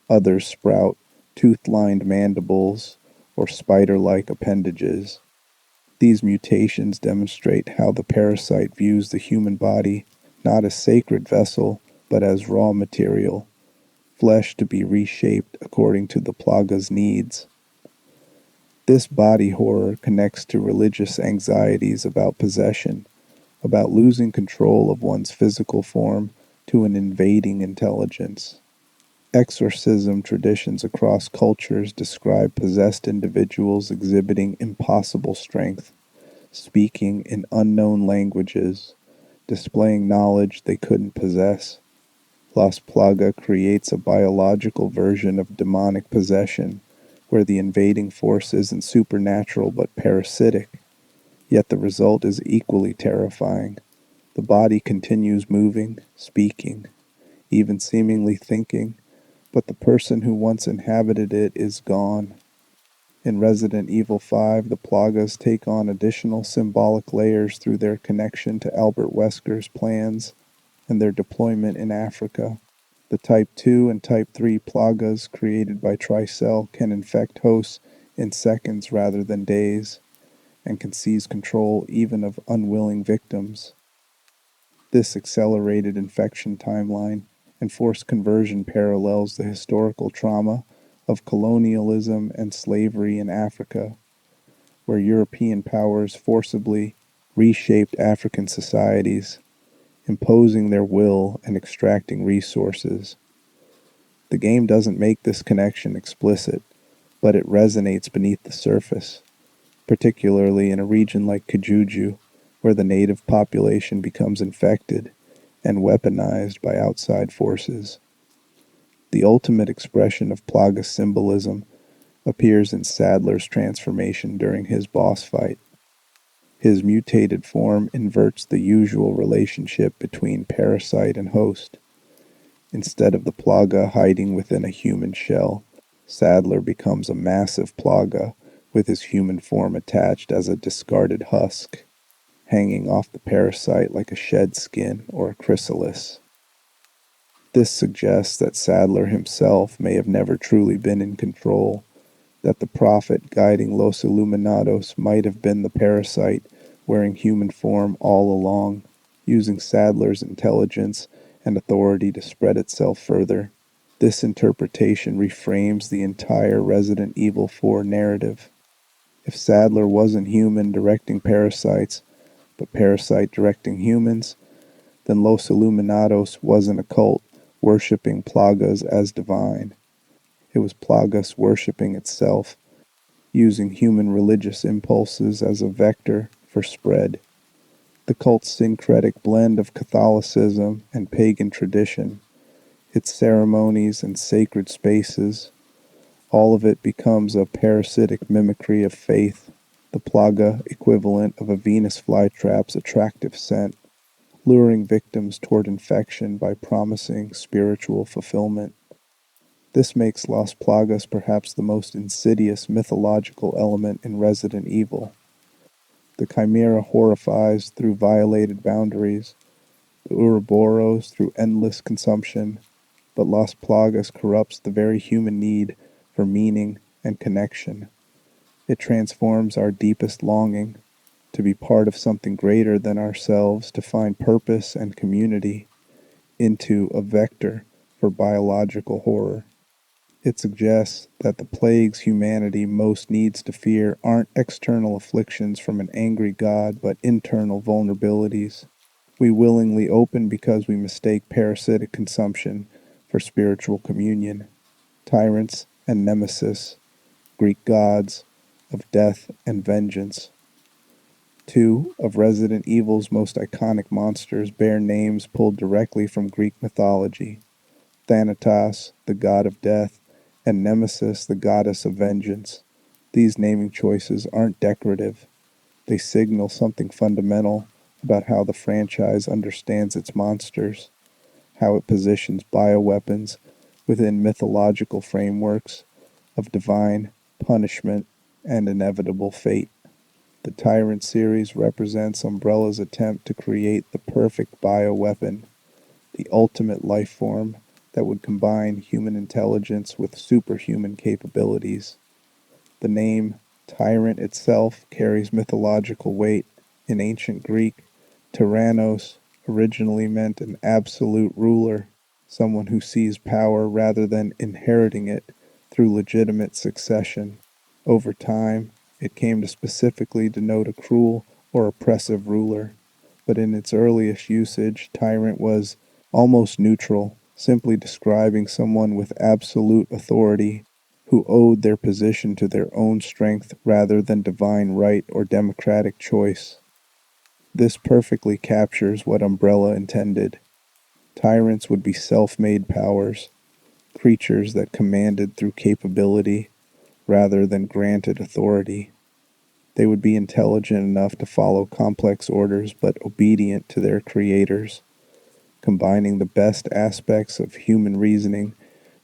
Others sprout tooth-lined mandibles or spider-like appendages. These mutations demonstrate how the parasite views the human body not as sacred vessel, but as raw material, flesh to be reshaped according to the plaga's needs. This body horror connects to religious anxieties about possession, about losing control of one's physical form to an invading intelligence. Exorcism traditions across cultures describe possessed individuals exhibiting impossible strength, speaking in unknown languages, displaying knowledge they couldn't possess. Las Plagas creates a biological version of demonic possession, where the invading force isn't supernatural but parasitic, yet the result is equally terrifying. The body continues moving, speaking, even seemingly thinking, but the person who once inhabited it is gone. In Resident Evil 5, the Plagas take on additional symbolic layers through their connection to Albert Wesker's plans and their deployment in Africa. The Type 2 and Type 3 Plagas created by Tricell can infect hosts in seconds rather than days, and can seize control even of unwilling victims. This accelerated infection timeline and forced conversion parallels the historical trauma of colonialism and slavery in Africa, where European powers forcibly reshaped African societies, imposing their will and extracting resources. The game doesn't make this connection explicit, but it resonates beneath the surface, particularly in a region like Kijuju, where the native population becomes infected and weaponized by outside forces. The ultimate expression of Plaga symbolism appears in Sadler's transformation during his boss fight. His mutated form inverts the usual relationship between parasite and host. Instead of the Plaga hiding within a human shell, Sadler becomes a massive Plaga with his human form attached as a discarded husk, hanging off the parasite like a shed skin or a chrysalis. This suggests that Sadler himself may have never truly been in control, that the prophet guiding Los Illuminados might have been the parasite wearing human form all along, using Sadler's intelligence and authority to spread itself further. This interpretation reframes the entire Resident Evil 4 narrative. If Sadler wasn't human directing parasites, but parasite directing humans, then Los Illuminados wasn't a cult worshipping Plagas as divine. It was Plagas worshipping itself, using human religious impulses as a vector for spread. The cult's syncretic blend of Catholicism and pagan tradition, its ceremonies and sacred spaces, all of it becomes a parasitic mimicry of faith, the Plaga equivalent of a Venus flytrap's attractive scent, luring victims toward infection by promising spiritual fulfillment. This makes Las Plagas perhaps the most insidious mythological element in Resident Evil. The Chimera horrifies through violated boundaries, the Ouroboros through endless consumption, but Las Plagas corrupts the very human need for meaning and connection. It transforms our deepest longing to be part of something greater than ourselves, to find purpose and community, into a vector for biological horror. It suggests that the plagues humanity most needs to fear aren't external afflictions from an angry God, but internal vulnerabilities. We willingly open because we mistake parasitic consumption for spiritual communion. Tyrants and nemesis, Greek gods of death and vengeance. Two of Resident Evil's most iconic monsters bear names pulled directly from Greek mythology. Thanatos, the god of death, and Nemesis, the goddess of vengeance. These naming choices aren't decorative. They signal something fundamental about how the franchise understands its monsters, how it positions bioweapons within mythological frameworks of divine punishment and inevitable fate. The Tyrant series represents Umbrella's attempt to create the perfect bioweapon, the ultimate life form that would combine human intelligence with superhuman capabilities. The name Tyrant itself carries mythological weight. In ancient Greek, tyrannos originally meant an absolute ruler, someone who seized power rather than inheriting it through legitimate succession. Over time, it came to specifically denote a cruel or oppressive ruler, but in its earliest usage, tyrant was almost neutral, simply describing someone with absolute authority who owed their position to their own strength rather than divine right or democratic choice. This perfectly captures what Umbrella intended. Tyrants would be self-made powers, creatures that commanded through capability rather than granted authority. They would be intelligent enough to follow complex orders but obedient to their creators, combining the best aspects of human reasoning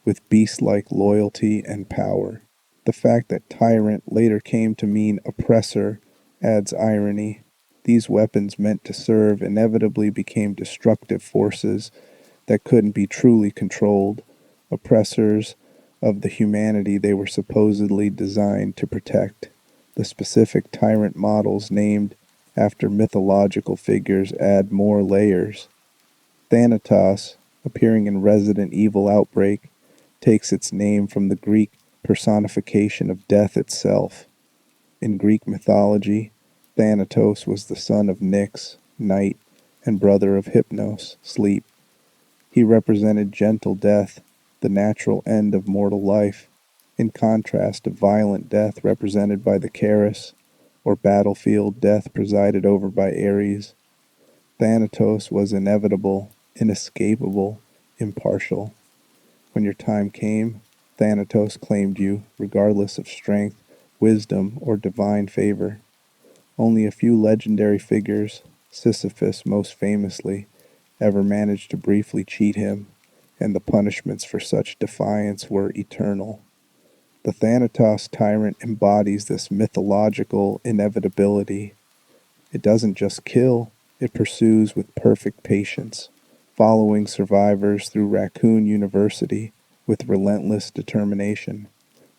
with beast-like loyalty and power. The fact that tyrant later came to mean oppressor adds irony. These weapons meant to serve inevitably became destructive forces that couldn't be truly controlled, oppressors of the humanity they were supposedly designed to protect. The specific tyrant models named after mythological figures add more layers. Thanatos, appearing in Resident Evil Outbreak, takes its name from the Greek personification of death itself. In Greek mythology, Thanatos was the son of Nyx, night, and brother of Hypnos, sleep. He represented gentle death, the natural end of mortal life, in contrast to violent death represented by the Charis, or battlefield death presided over by Ares. Thanatos was inevitable, inescapable, impartial. When your time came, Thanatos claimed you, regardless of strength, wisdom, or divine favor. Only a few legendary figures, Sisyphus most famously, ever managed to briefly cheat him, and the punishments for such defiance were eternal. The Thanatos tyrant embodies this mythological inevitability. It doesn't just kill, it pursues with perfect patience, following survivors through Raccoon University with relentless determination.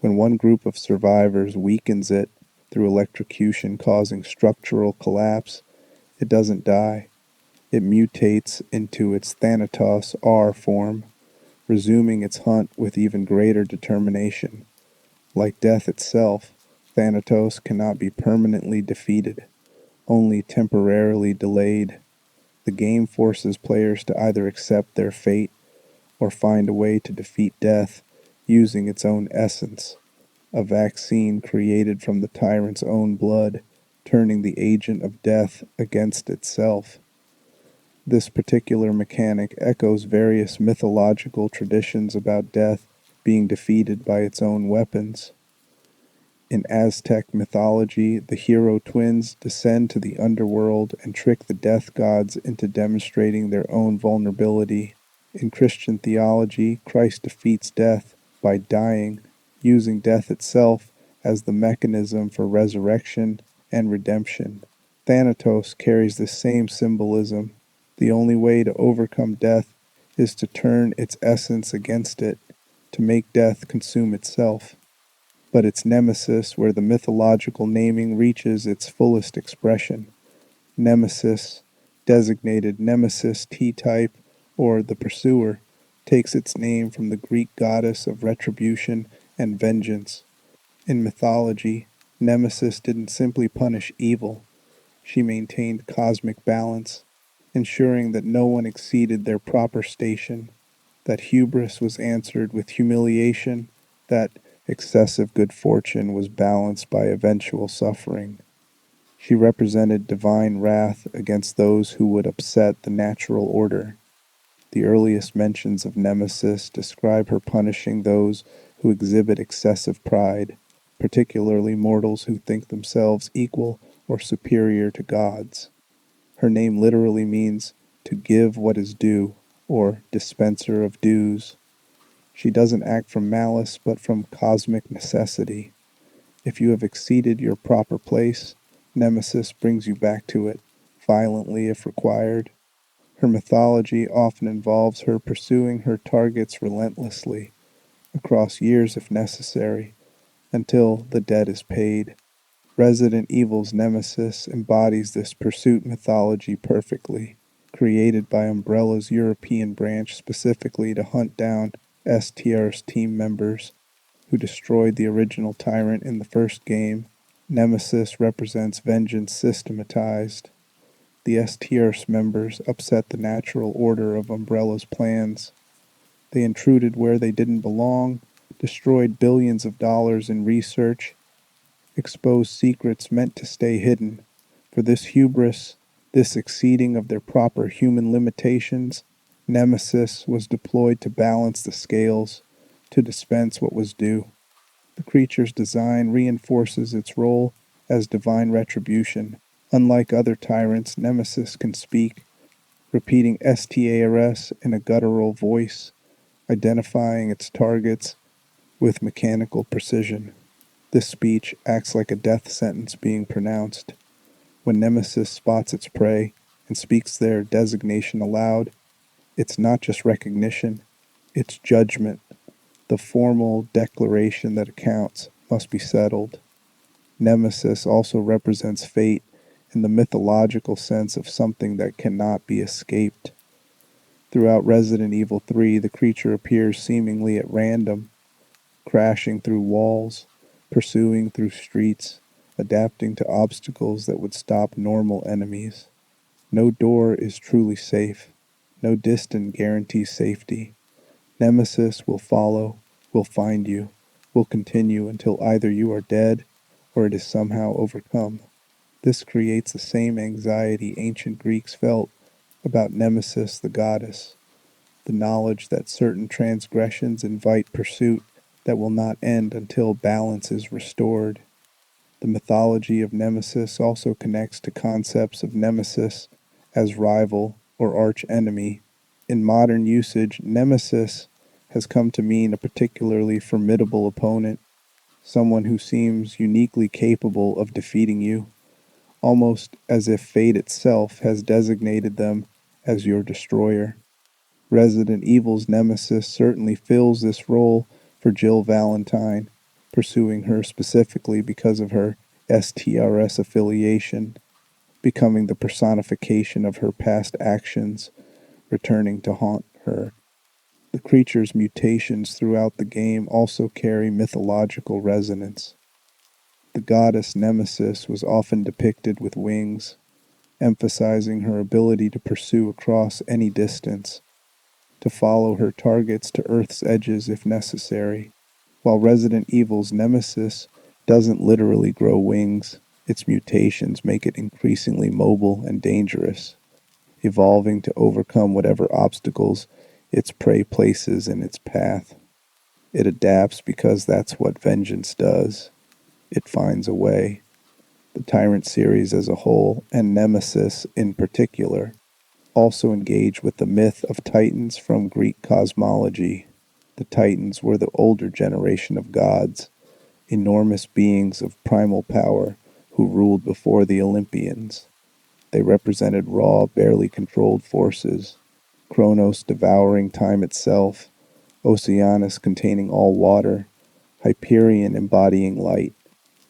When one group of survivors weakens it through electrocution causing structural collapse, it doesn't die. It mutates into its Thanatos R form, resuming its hunt with even greater determination. Like death itself, Thanatos cannot be permanently defeated, only temporarily delayed. The game forces players to either accept their fate or find a way to defeat death using its own essence, a vaccine created from the tyrant's own blood, turning the agent of death against itself. This particular mechanic echoes various mythological traditions about death being defeated by its own weapons. In Aztec mythology, the hero twins descend to the underworld and trick the death gods into demonstrating their own vulnerability. In Christian theology, Christ defeats death by dying, using death itself as the mechanism for resurrection and redemption. Thanatos carries the same symbolism. The only way to overcome death is to turn its essence against it, to make death consume itself. But its nemesis, where the mythological naming reaches its fullest expression. Nemesis, designated Nemesis T-type, or the pursuer, takes its name from the Greek goddess of retribution and vengeance. In mythology, Nemesis didn't simply punish evil, she maintained cosmic balance, ensuring that no one exceeded their proper station, that hubris was answered with humiliation, that excessive good fortune was balanced by eventual suffering. She represented divine wrath against those who would upset the natural order. The earliest mentions of Nemesis describe her punishing those who exhibit excessive pride, particularly mortals who think themselves equal or superior to gods. Her name literally means to give what is due, or dispenser of dues. She doesn't act from malice, but from cosmic necessity. If you have exceeded your proper place, Nemesis brings you back to it, violently if required. Her mythology often involves her pursuing her targets relentlessly, across years if necessary, until the debt is paid. Resident Evil's Nemesis embodies this pursuit mythology perfectly, created by Umbrella's European branch specifically to hunt down STR's team members who destroyed the original Tyrant in the first game. Nemesis represents vengeance systematized. The STR's members upset the natural order of Umbrella's plans. They intruded where they didn't belong, destroyed billions of dollars in research, exposed secrets meant to stay hidden. For this hubris, this exceeding of their proper human limitations, Nemesis was deployed to balance the scales, to dispense what was due. The creature's design reinforces its role as divine retribution. Unlike other tyrants, Nemesis can speak, repeating STARS in a guttural voice, identifying its targets with mechanical precision. This speech acts like a death sentence being pronounced. When Nemesis spots its prey and speaks their designation aloud, it's not just recognition, it's judgment. The formal declaration that accounts must be settled. Nemesis also represents fate in the mythological sense of something that cannot be escaped. Throughout Resident Evil 3, the creature appears seemingly at random, crashing through walls, pursuing through streets, adapting to obstacles that would stop normal enemies. No door is truly safe. No distance guarantees safety. Nemesis will follow, will find you, will continue until either you are dead or it is somehow overcome. This creates the same anxiety ancient Greeks felt about Nemesis the goddess, the knowledge that certain transgressions invite pursuit that will not end until balance is restored. The mythology of Nemesis also connects to concepts of Nemesis as rival or arch enemy. In modern usage, Nemesis has come to mean a particularly formidable opponent, someone who seems uniquely capable of defeating you, almost as if fate itself has designated them as your destroyer. Resident Evil's Nemesis certainly fills this role for Jill Valentine, pursuing her specifically because of her STRS affiliation, becoming the personification of her past actions, returning to haunt her. The creature's mutations throughout the game also carry mythological resonance. The goddess Nemesis was often depicted with wings, emphasizing her ability to pursue across any distance, to follow her targets to Earth's edges if necessary. While Resident Evil's Nemesis doesn't literally grow wings, its mutations make it increasingly mobile and dangerous, evolving to overcome whatever obstacles its prey places in its path. It adapts because that's what vengeance does. It finds a way. The Tyrant series as a whole, and Nemesis in particular, also engage with the myth of Titans from Greek cosmology. The Titans were the older generation of gods, enormous beings of primal power who ruled before the Olympians. They represented raw, barely controlled forces, Kronos devouring time itself, Oceanus containing all water, Hyperion embodying light.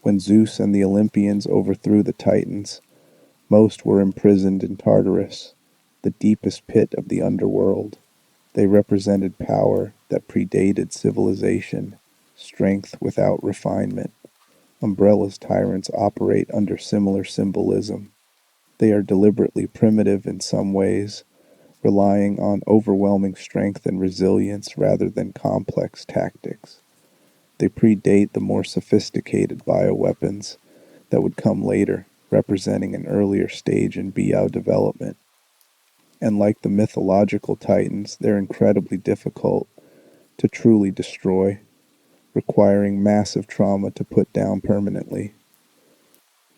When Zeus and the Olympians overthrew the Titans, most were imprisoned in Tartarus, the deepest pit of the underworld. They represented power that predated civilization, strength without refinement. Umbrella's tyrants operate under similar symbolism. They are deliberately primitive in some ways, relying on overwhelming strength and resilience rather than complex tactics. They predate the more sophisticated bioweapons that would come later, representing an earlier stage in BO development. And like the mythological titans, they're incredibly difficult to truly destroy, requiring massive trauma to put down permanently.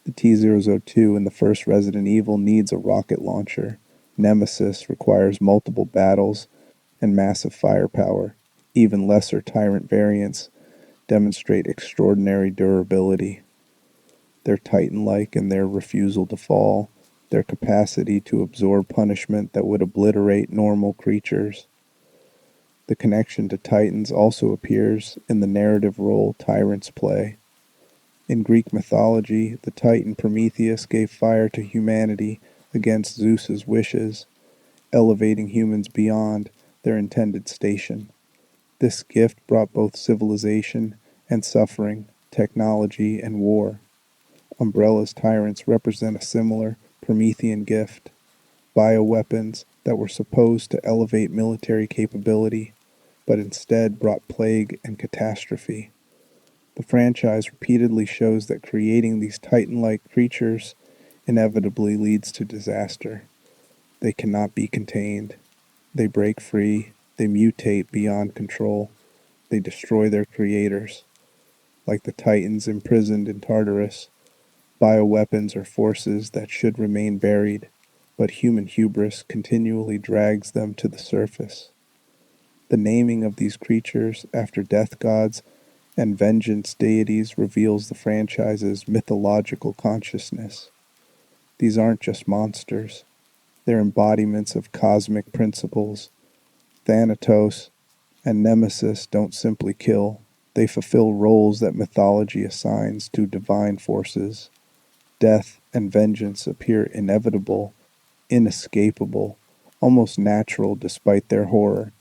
The T-002 in the first Resident Evil needs a rocket launcher. Nemesis requires multiple battles and massive firepower. Even lesser Tyrant variants demonstrate extraordinary durability. They're Titan-like in their refusal to fall, their capacity to absorb punishment that would obliterate normal creatures. The connection to Titans also appears in the narrative role Tyrants play. In Greek mythology, the Titan Prometheus gave fire to humanity against Zeus's wishes, elevating humans beyond their intended station. This gift brought both civilization and suffering, technology and war. Umbrella's tyrants represent a similar Promethean gift, bioweapons that were supposed to elevate military capability, but instead brought plague and catastrophe. The franchise repeatedly shows that creating these Titan-like creatures inevitably leads to disaster. They cannot be contained. They break free. They mutate beyond control. They destroy their creators. Like the Titans imprisoned in Tartarus, bioweapons are forces that should remain buried, but human hubris continually drags them to the surface. The naming of these creatures after death gods and vengeance deities reveals the franchise's mythological consciousness. These aren't just monsters, they're embodiments of cosmic principles. Thanatos and Nemesis don't simply kill, they fulfill roles that mythology assigns to divine forces. Death and vengeance appear inevitable, inescapable, almost natural despite their horror.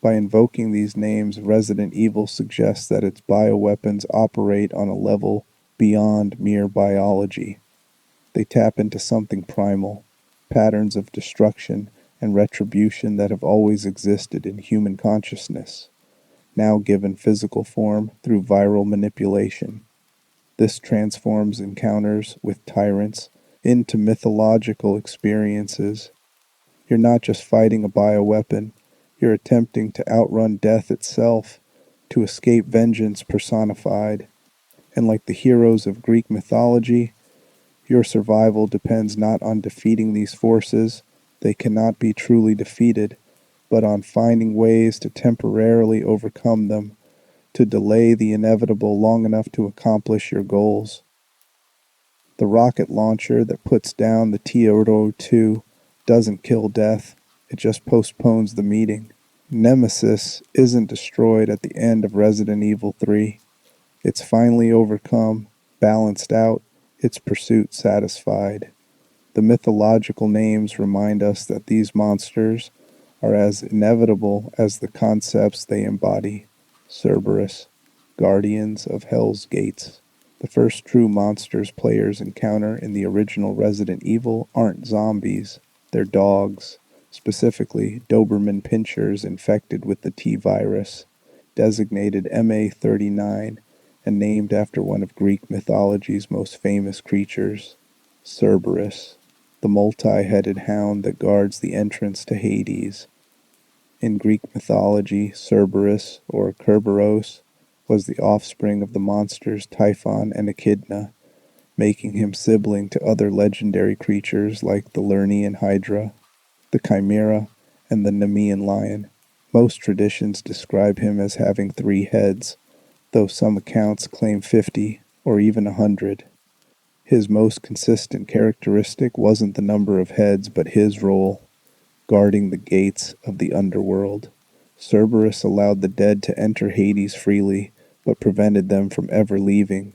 By invoking these names, Resident Evil suggests that its bioweapons operate on a level beyond mere biology. They tap into something primal, patterns of destruction and retribution that have always existed in human consciousness, now given physical form through viral manipulation. This transforms encounters with tyrants into mythological experiences. You're not just fighting a bioweapon, you're attempting to outrun death itself, to escape vengeance personified. And like the heroes of Greek mythology, your survival depends not on defeating these forces, they cannot be truly defeated, but on finding ways to temporarily overcome them, to delay the inevitable long enough to accomplish your goals. The rocket launcher that puts down the T-002 doesn't kill death, it just postpones the meeting. Nemesis isn't destroyed at the end of Resident Evil 3. It's finally overcome, balanced out, its pursuit satisfied. The mythological names remind us that these monsters are as inevitable as the concepts they embody. Cerberus, guardians of Hell's Gates. The first true monsters players encounter in the original Resident Evil aren't zombies, they're dogs, specifically Doberman pinschers infected with the T-virus, designated MA-39 and named after one of Greek mythology's most famous creatures, Cerberus, the multi-headed hound that guards the entrance to Hades. In Greek mythology, Cerberus, or Kerberos, was the offspring of the monsters Typhon and Echidna, making him sibling to other legendary creatures like the Lernaean Hydra, the Chimera, and the Nemean lion. Most traditions describe him as having 3 heads, though some accounts claim 50 or even 100. His most consistent characteristic wasn't the number of heads, but his role, guarding the gates of the underworld. Cerberus allowed the dead to enter Hades freely, but prevented them from ever leaving.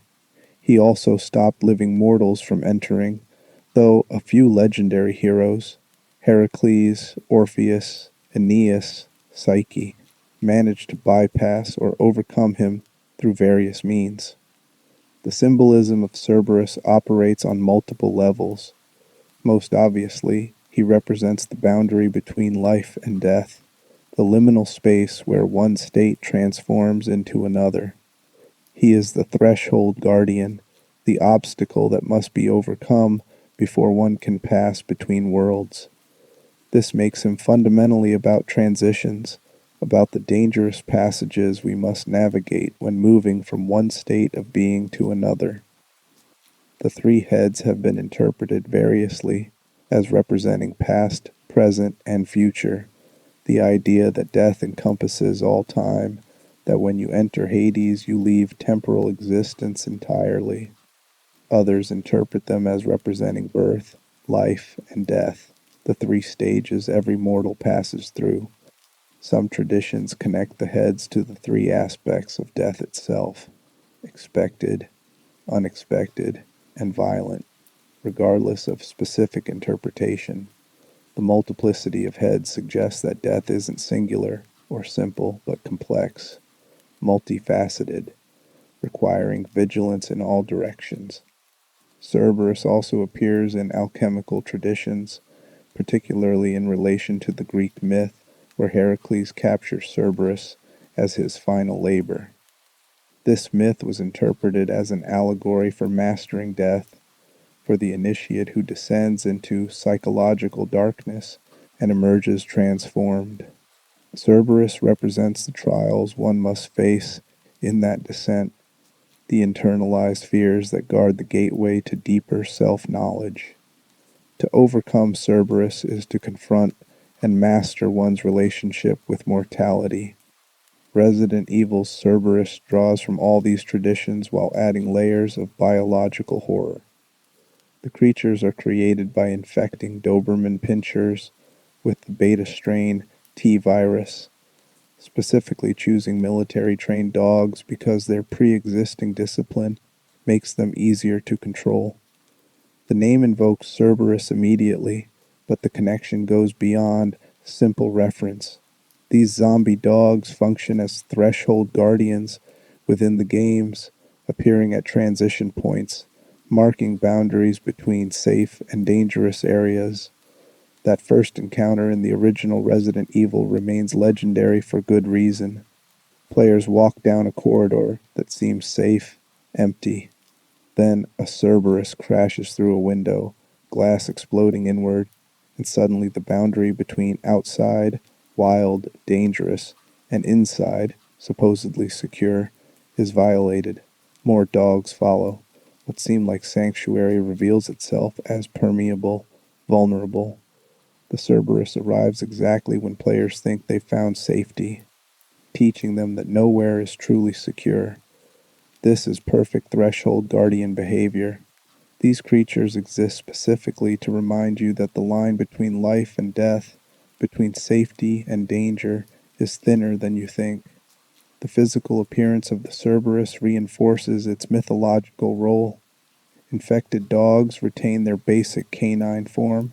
He also stopped living mortals from entering, though a few legendary heroes, Heracles, Orpheus, Aeneas, Psyche, managed to bypass or overcome him through various means. The symbolism of Cerberus operates on multiple levels. Most obviously, he represents the boundary between life and death, the liminal space where one state transforms into another. He is the threshold guardian, the obstacle that must be overcome before one can pass between worlds. This makes him fundamentally about transitions, about the dangerous passages we must navigate when moving from one state of being to another. The three heads have been interpreted variously as representing past, present, and future. The idea that death encompasses all time, that when you enter Hades you leave temporal existence entirely. Others interpret them as representing birth, life, and death, the three stages every mortal passes through. Some traditions connect the heads to the three aspects of death itself: expected, unexpected, and violent, regardless of specific interpretation. The multiplicity of heads suggests that death isn't singular or simple, but complex, multifaceted, requiring vigilance in all directions. Cerberus also appears in alchemical traditions, particularly in relation to the Greek myth where Heracles captures Cerberus as his final labor. This myth was interpreted as an allegory for mastering death, for the initiate who descends into psychological darkness and emerges transformed. Cerberus represents the trials one must face in that descent, the internalized fears that guard the gateway to deeper self-knowledge. To overcome Cerberus is to confront and master one's relationship with mortality. Resident Evil's Cerberus draws from all these traditions while adding layers of biological horror. The creatures are created by infecting Doberman pinschers with the beta strain T virus, specifically choosing military-trained dogs because their pre-existing discipline makes them easier to control. The name invokes Cerberus immediately, but the connection goes beyond simple reference. These zombie dogs function as threshold guardians within the games, appearing at transition points, marking boundaries between safe and dangerous areas. That first encounter in the original Resident Evil remains legendary for good reason. Players walk down a corridor that seems safe, empty. Then a Cerberus crashes through a window, glass exploding inward, and suddenly the boundary between outside, wild, dangerous, and inside, supposedly secure, is violated. More dogs follow. What seemed like sanctuary reveals itself as permeable, vulnerable. The Cerberus arrives exactly when players think they've found safety, teaching them that nowhere is truly secure. This is perfect threshold guardian behavior. These creatures exist specifically to remind you that the line between life and death, between safety and danger, is thinner than you think. The physical appearance of the Cerberus reinforces its mythological role. Infected dogs retain their basic canine form,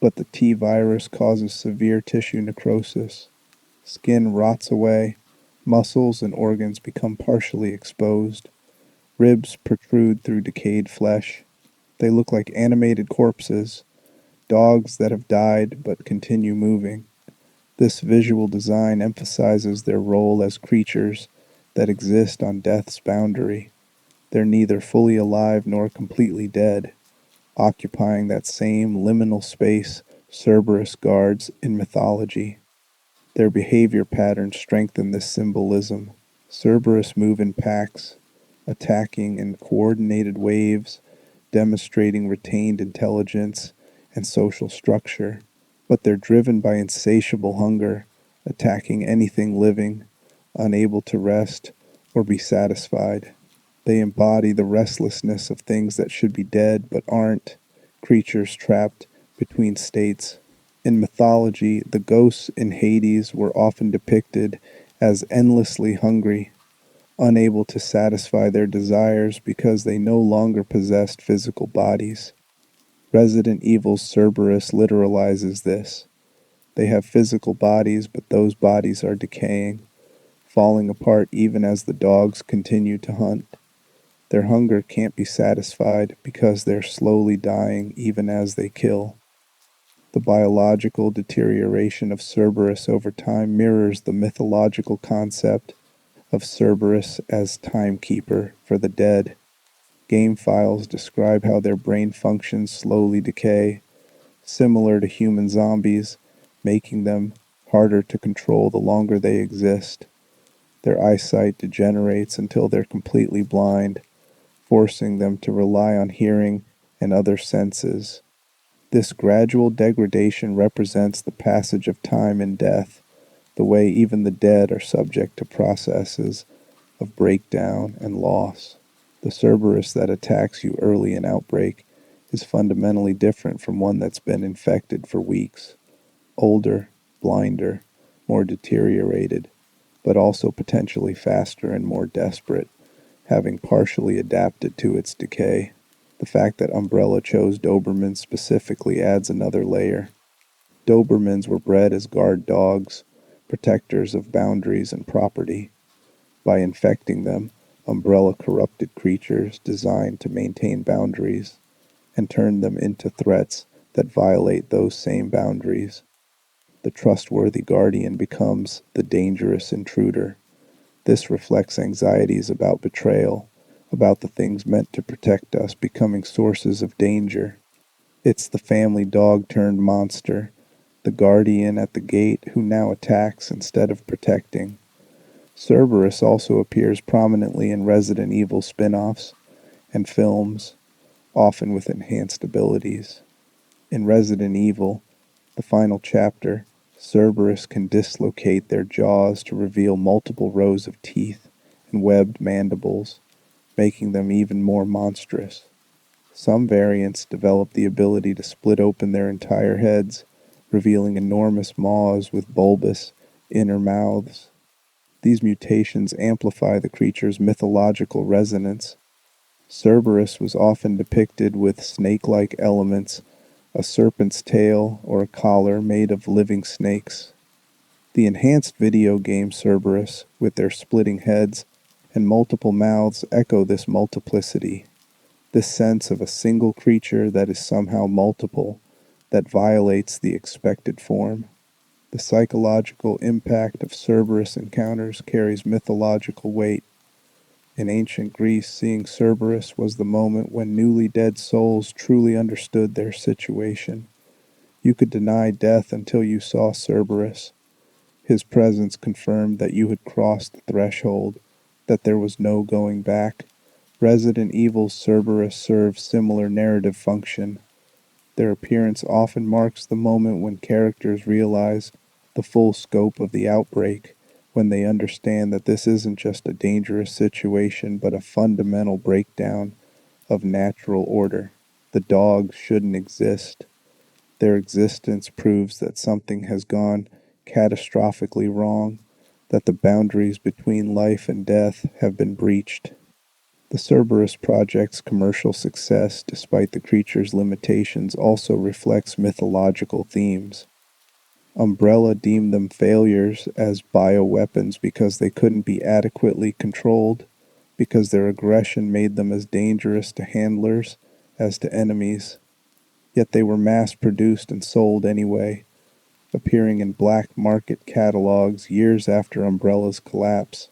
but the T virus causes severe tissue necrosis. Skin rots away, muscles and organs become partially exposed, ribs protrude through decayed flesh. They look like animated corpses, dogs that have died but continue moving. This visual design emphasizes their role as creatures that exist on death's boundary. They're neither fully alive nor completely dead, occupying that same liminal space Cerberus guards in mythology. Their behavior patterns strengthen this symbolism. Cerberus move in packs, attacking in coordinated waves, demonstrating retained intelligence and social structure, but they're driven by insatiable hunger, attacking anything living, unable to rest or be satisfied. They embody the restlessness of things that should be dead but aren't, creatures trapped between states. In mythology, the ghosts in Hades were often depicted as endlessly hungry, unable to satisfy their desires because they no longer possessed physical bodies. Resident Evil's Cerberus literalizes this. They have physical bodies, but those bodies are decaying, falling apart even as the dogs continue to hunt. Their hunger can't be satisfied because they're slowly dying even as they kill. The biological deterioration of Cerberus over time mirrors the mythological concept of Cerberus as timekeeper for the dead. Game files describe how their brain functions slowly decay, similar to human zombies, making them harder to control the longer they exist. Their eyesight degenerates until they're completely blind, forcing them to rely on hearing and other senses. This gradual degradation represents the passage of time and death, the way even the dead are subject to processes of breakdown and loss. The Cerberus that attacks you early in outbreak is fundamentally different from one that's been infected for weeks. Older, blinder, more deteriorated, but also potentially faster and more desperate, having partially adapted to its decay. The fact that Umbrella chose Dobermans specifically adds another layer. Dobermans were bred as guard dogs, protectors of boundaries and property. By infecting them, Umbrella corrupted creatures designed to maintain boundaries and turned them into threats that violate those same boundaries. The trustworthy guardian becomes the dangerous intruder. This reflects anxieties about betrayal, about the things meant to protect us becoming sources of danger. It's the family dog turned monster, the guardian at the gate who now attacks instead of protecting. Cerberus also appears prominently in Resident Evil spin-offs and films, often with enhanced abilities. In Resident Evil, the final chapter, Cerberus can dislocate their jaws to reveal multiple rows of teeth and webbed mandibles, making them even more monstrous. Some variants develop the ability to split open their entire heads, revealing enormous maws with bulbous inner mouths. These mutations amplify the creature's mythological resonance. Cerberus was often depicted with snake-like elements, a serpent's tail or a collar made of living snakes. The enhanced video game Cerberus, with their splitting heads and multiple mouths, echo this multiplicity, this sense of a single creature that is somehow multiple, that violates the expected form. The psychological impact of Cerberus encounters carries mythological weight. In ancient Greece, seeing Cerberus was the moment when newly dead souls truly understood their situation. You could deny death until you saw Cerberus. His presence confirmed that you had crossed the threshold, that there was no going back. Resident Evil's Cerberus serves similar narrative function. Their appearance often marks the moment when characters realize the full scope of the outbreak, when they understand that this isn't just a dangerous situation but a fundamental breakdown of natural order. The dogs shouldn't exist. Their existence proves that something has gone catastrophically wrong, that the boundaries between life and death have been breached. The Cerberus Project's commercial success, despite the creature's limitations, also reflects mythological themes. Umbrella deemed them failures as bioweapons because they couldn't be adequately controlled, because their aggression made them as dangerous to handlers as to enemies. Yet they were mass-produced and sold anyway, appearing in black market catalogs years after Umbrella's collapse.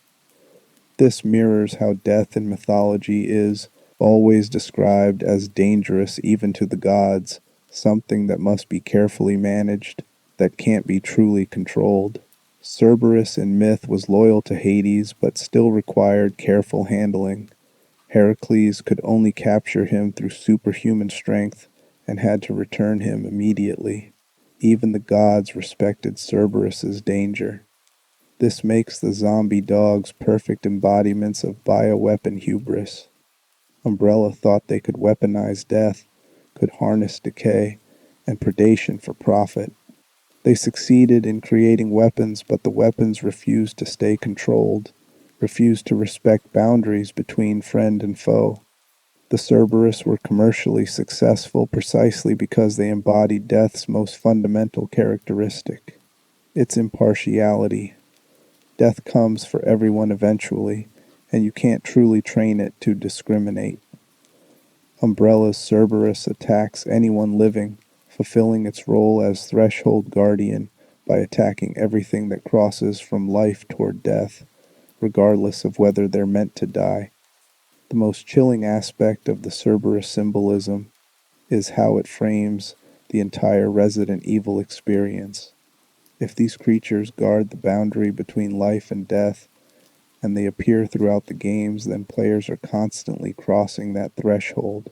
This mirrors how death in mythology is always described as dangerous even to the gods, something that must be carefully managed, that can't be truly controlled. Cerberus in myth was loyal to Hades but still required careful handling. Heracles could only capture him through superhuman strength and had to return him immediately. Even the gods respected Cerberus's danger. This makes the zombie dogs perfect embodiments of bioweapon hubris. Umbrella thought they could weaponize death, could harness decay, and predation for profit. They succeeded in creating weapons, but the weapons refused to stay controlled, refused to respect boundaries between friend and foe. The Cerberus were commercially successful precisely because they embodied death's most fundamental characteristic, its impartiality. Death comes for everyone eventually, and you can't truly train it to discriminate. Umbrella's Cerberus attacks anyone living, fulfilling its role as threshold guardian by attacking everything that crosses from life toward death, regardless of whether they're meant to die. The most chilling aspect of the Cerberus symbolism is how it frames the entire Resident Evil experience. If these creatures guard the boundary between life and death, and they appear throughout the games, then players are constantly crossing that threshold.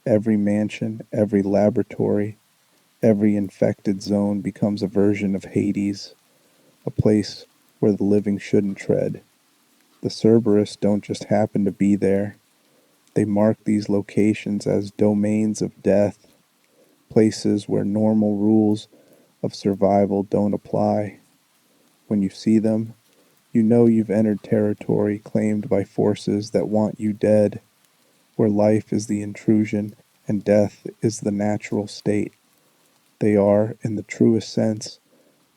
Every mansion, every laboratory, every infected zone becomes a version of Hades, a place where the living shouldn't tread. The Cerberus don't just happen to be there. They mark these locations as domains of death, places where normal rules of survival don't apply. When you see them, you know you've entered territory claimed by forces that want you dead, where life is the intrusion and death is the natural state. They are, in the truest sense,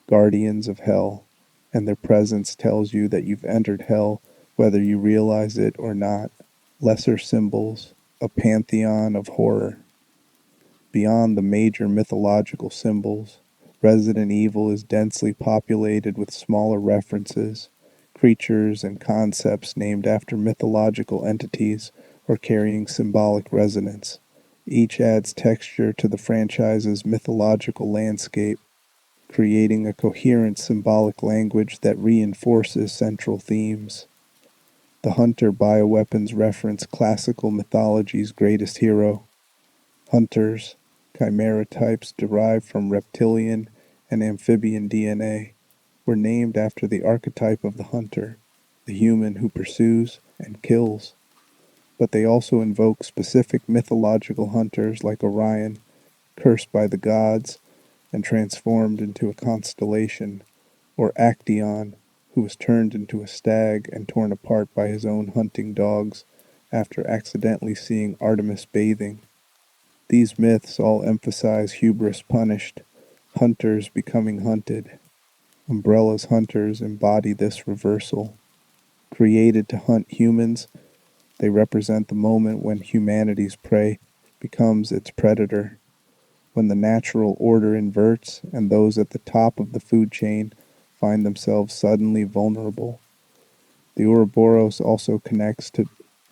guardians of hell, and their presence tells you that you've entered hell whether you realize it or not. Lesser symbols, a pantheon of horror. Beyond the major mythological symbols, Resident Evil is densely populated with smaller references, creatures and concepts named after mythological entities or carrying symbolic resonance. Each adds texture to the franchise's mythological landscape, creating a coherent symbolic language that reinforces central themes. The Hunter bioweapons reference classical mythology's greatest hero. Hunters, Chimera types derived from reptilian and amphibian DNA, were named after the archetype of the hunter, the human who pursues and kills. But they also invoke specific mythological hunters like Orion, cursed by the gods and transformed into a constellation, or Actaeon, who was turned into a stag and torn apart by his own hunting dogs after accidentally seeing Artemis bathing. These myths all emphasize hubris punished, hunters becoming hunted. Umbrella's hunters embody this reversal. Created to hunt humans, they represent the moment when humanity's prey becomes its predator, when the natural order inverts and those at the top of the food chain find themselves suddenly vulnerable. The Ouroboros also connects to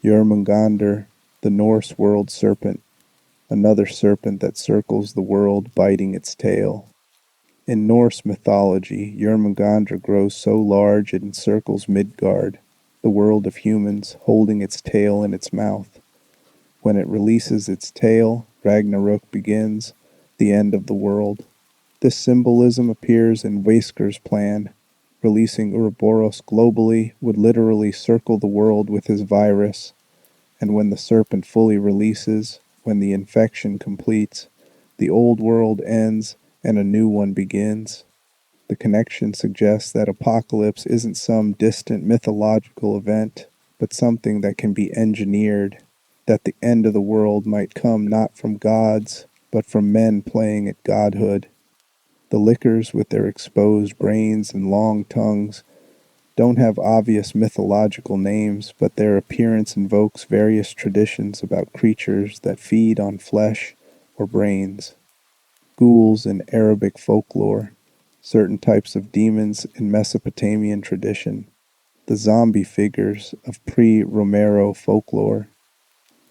Jörmungandr, the Norse world serpent, another serpent that circles the world biting its tail. In Norse mythology, Jörmungandr grows so large it encircles Midgard, the world of humans, holding its tail in its mouth. When it releases its tail, Ragnarok begins, the end of the world. This symbolism appears in Wesker's plan. Releasing Ouroboros globally would literally circle the world with his virus, and when the serpent fully releases, when the infection completes, the old world ends and a new one begins. The connection suggests that apocalypse isn't some distant mythological event, but something that can be engineered, that the end of the world might come not from gods, but from men playing at godhood. The lickers with their exposed brains and long tongues don't have obvious mythological names, but their appearance invokes various traditions about creatures that feed on flesh or brains. Ghouls in Arabic folklore, certain types of demons in Mesopotamian tradition, the zombie figures of pre-Romero folklore.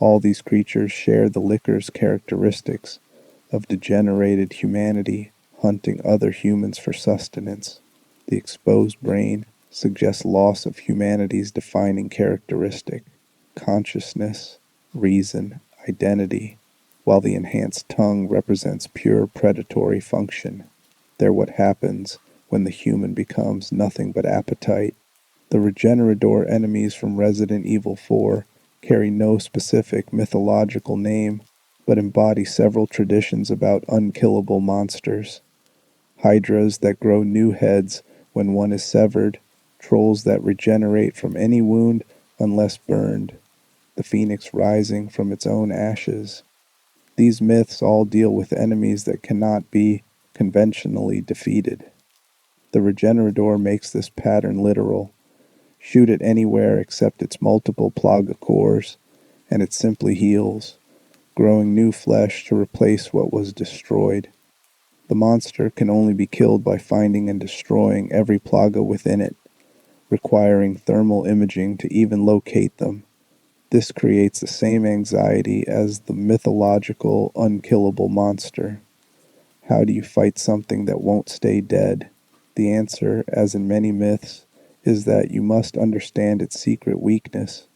All these creatures share the licker's characteristics of degenerated humanity hunting other humans for sustenance. The exposed brain suggests loss of humanity's defining characteristic, consciousness, reason, identity, while the enhanced tongue represents pure predatory function. They're what happens when the human becomes nothing but appetite. The Regenerador enemies from Resident Evil 4 carry no specific mythological name, but embody several traditions about unkillable monsters. Hydras that grow new heads when one is severed, trolls that regenerate from any wound unless burned, the phoenix rising from its own ashes. These myths all deal with enemies that cannot be conventionally defeated. The Regenerador makes this pattern literal. Shoot it anywhere except its multiple Plaga cores, and it simply heals, growing new flesh to replace what was destroyed. The monster can only be killed by finding and destroying every Plaga within it, requiring thermal imaging to even locate them. This creates the same anxiety as the mythological, unkillable monster. How do you fight something that won't stay dead? The answer, as in many myths, is that you must understand its secret weakness,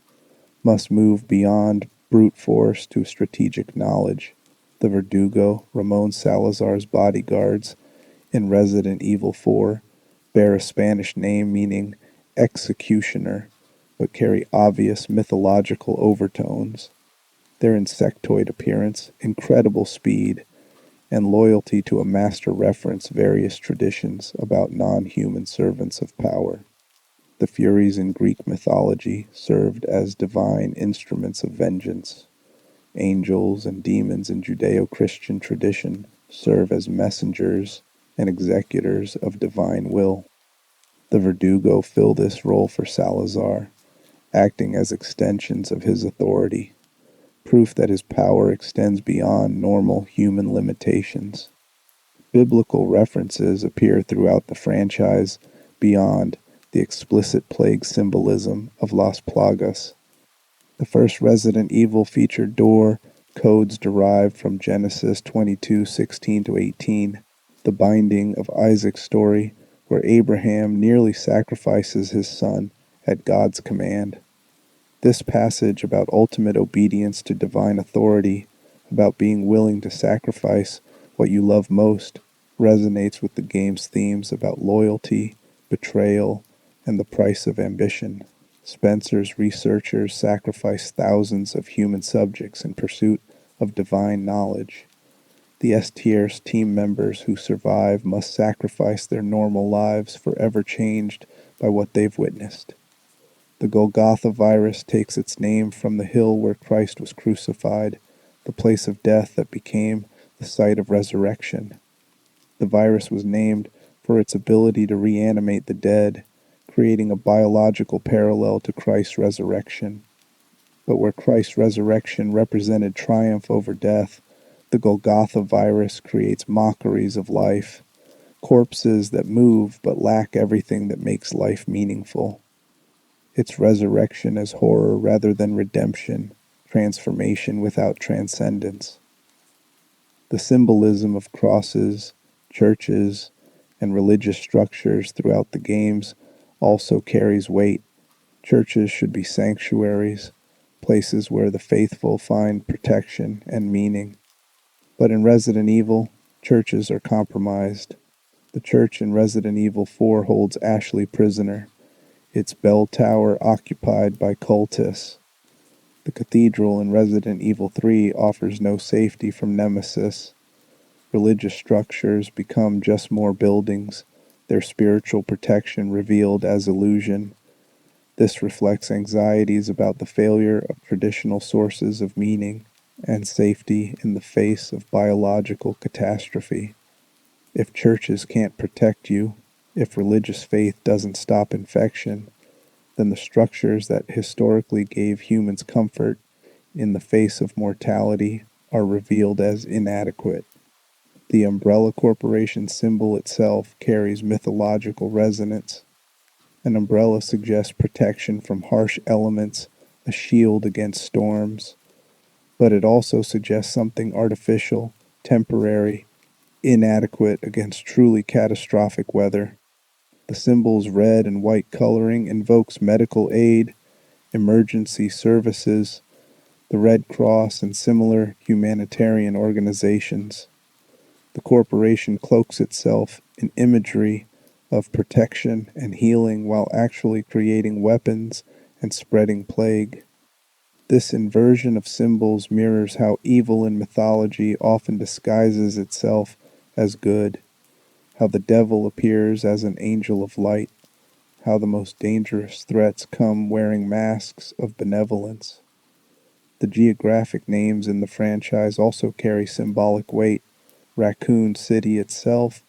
must move beyond brute force to strategic knowledge. The Verdugo, Ramon Salazar's bodyguards in Resident Evil 4, bear a Spanish name meaning executioner, but carry obvious mythological overtones. Their insectoid appearance, incredible speed, and loyalty to a master reference various traditions about non-human servants of power. The Furies in Greek mythology served as divine instruments of vengeance. Angels and demons in Judeo-Christian tradition serve as messengers and executors of divine will. The Verdugo fill this role for Salazar, acting as extensions of his authority, proof that his power extends beyond normal human limitations. Biblical references appear throughout the franchise beyond the explicit plague symbolism of Las Plagas. The first Resident Evil featured door codes derived from Genesis 22:16-18, the binding of Isaac's story, where Abraham nearly sacrifices his son at God's command. This passage about ultimate obedience to divine authority, about being willing to sacrifice what you love most, resonates with the game's themes about loyalty, betrayal, and the price of ambition. Spencer's researchers sacrifice thousands of human subjects in pursuit of divine knowledge. The S-tier's team members who survive must sacrifice their normal lives forever changed by what they've witnessed. The Golgotha virus takes its name from the hill where Christ was crucified, the place of death that became the site of resurrection. The virus was named for its ability to reanimate the dead, creating a biological parallel to Christ's resurrection. But where Christ's resurrection represented triumph over death, the Golgotha virus creates mockeries of life, corpses that move but lack everything that makes life meaningful. Its resurrection as horror rather than redemption, transformation without transcendence. The symbolism of crosses, churches, and religious structures throughout the games also carries weight. Churches should be sanctuaries, places where the faithful find protection and meaning. But in Resident Evil, churches are compromised. The church in Resident Evil 4 holds Ashley prisoner, its bell tower occupied by cultists. The cathedral in Resident Evil 3 offers no safety from Nemesis. Religious structures become just more buildings, their spiritual protection revealed as illusion. This reflects anxieties about the failure of traditional sources of meaning and safety in the face of biological catastrophe. If churches can't protect you, if religious faith doesn't stop infection, then the structures that historically gave humans comfort in the face of mortality are revealed as inadequate. The Umbrella Corporation symbol itself carries mythological resonance. An umbrella suggests protection from harsh elements, a shield against storms, but it also suggests something artificial, temporary, inadequate against truly catastrophic weather. The symbol's red and white coloring invokes medical aid, emergency services, the Red Cross, and similar humanitarian organizations. The corporation cloaks itself in imagery of protection and healing while actually creating weapons and spreading plague. This inversion of symbols mirrors how evil in mythology often disguises itself as good, how the devil appears as an angel of light, how the most dangerous threats come wearing masks of benevolence. The geographic names in the franchise also carry symbolic weight. Raccoon City itself,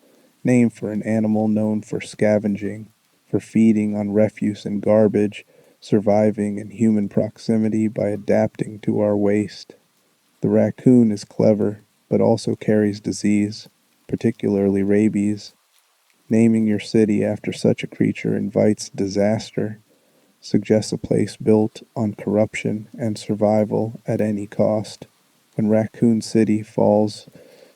named for an animal known for scavenging, for feeding on refuse and garbage, surviving in human proximity by adapting to our waste. The raccoon is clever, but also carries disease, particularly rabies. Naming your city after such a creature invites disaster, suggests a place built on corruption and survival at any cost. When Raccoon City falls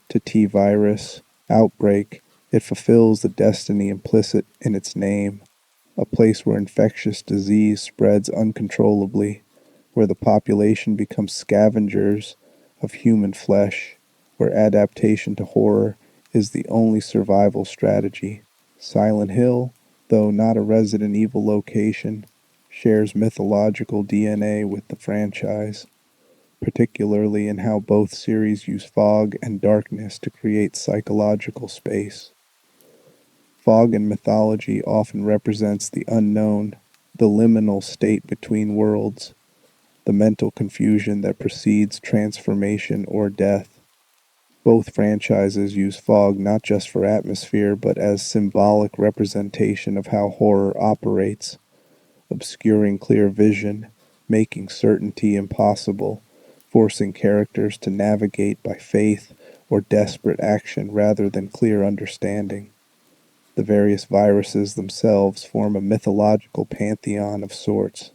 to T-virus outbreak, it fulfills the destiny implicit in its name. a place where infectious disease spreads uncontrollably, where the population becomes scavengers of human flesh, where adaptation to horror is the only survival strategy. Silent Hill, though not a Resident Evil location, shares mythological DNA with the franchise, particularly in how both series use fog and darkness to create psychological space. Fog in mythology often represents the unknown, the liminal state between worlds, the mental confusion that precedes transformation or death. Both franchises use fog not just for atmosphere but as symbolic representation of how horror operates, obscuring clear vision, making certainty impossible, forcing characters to navigate by faith or desperate action rather than clear understanding. The various viruses themselves form a mythological pantheon of sorts.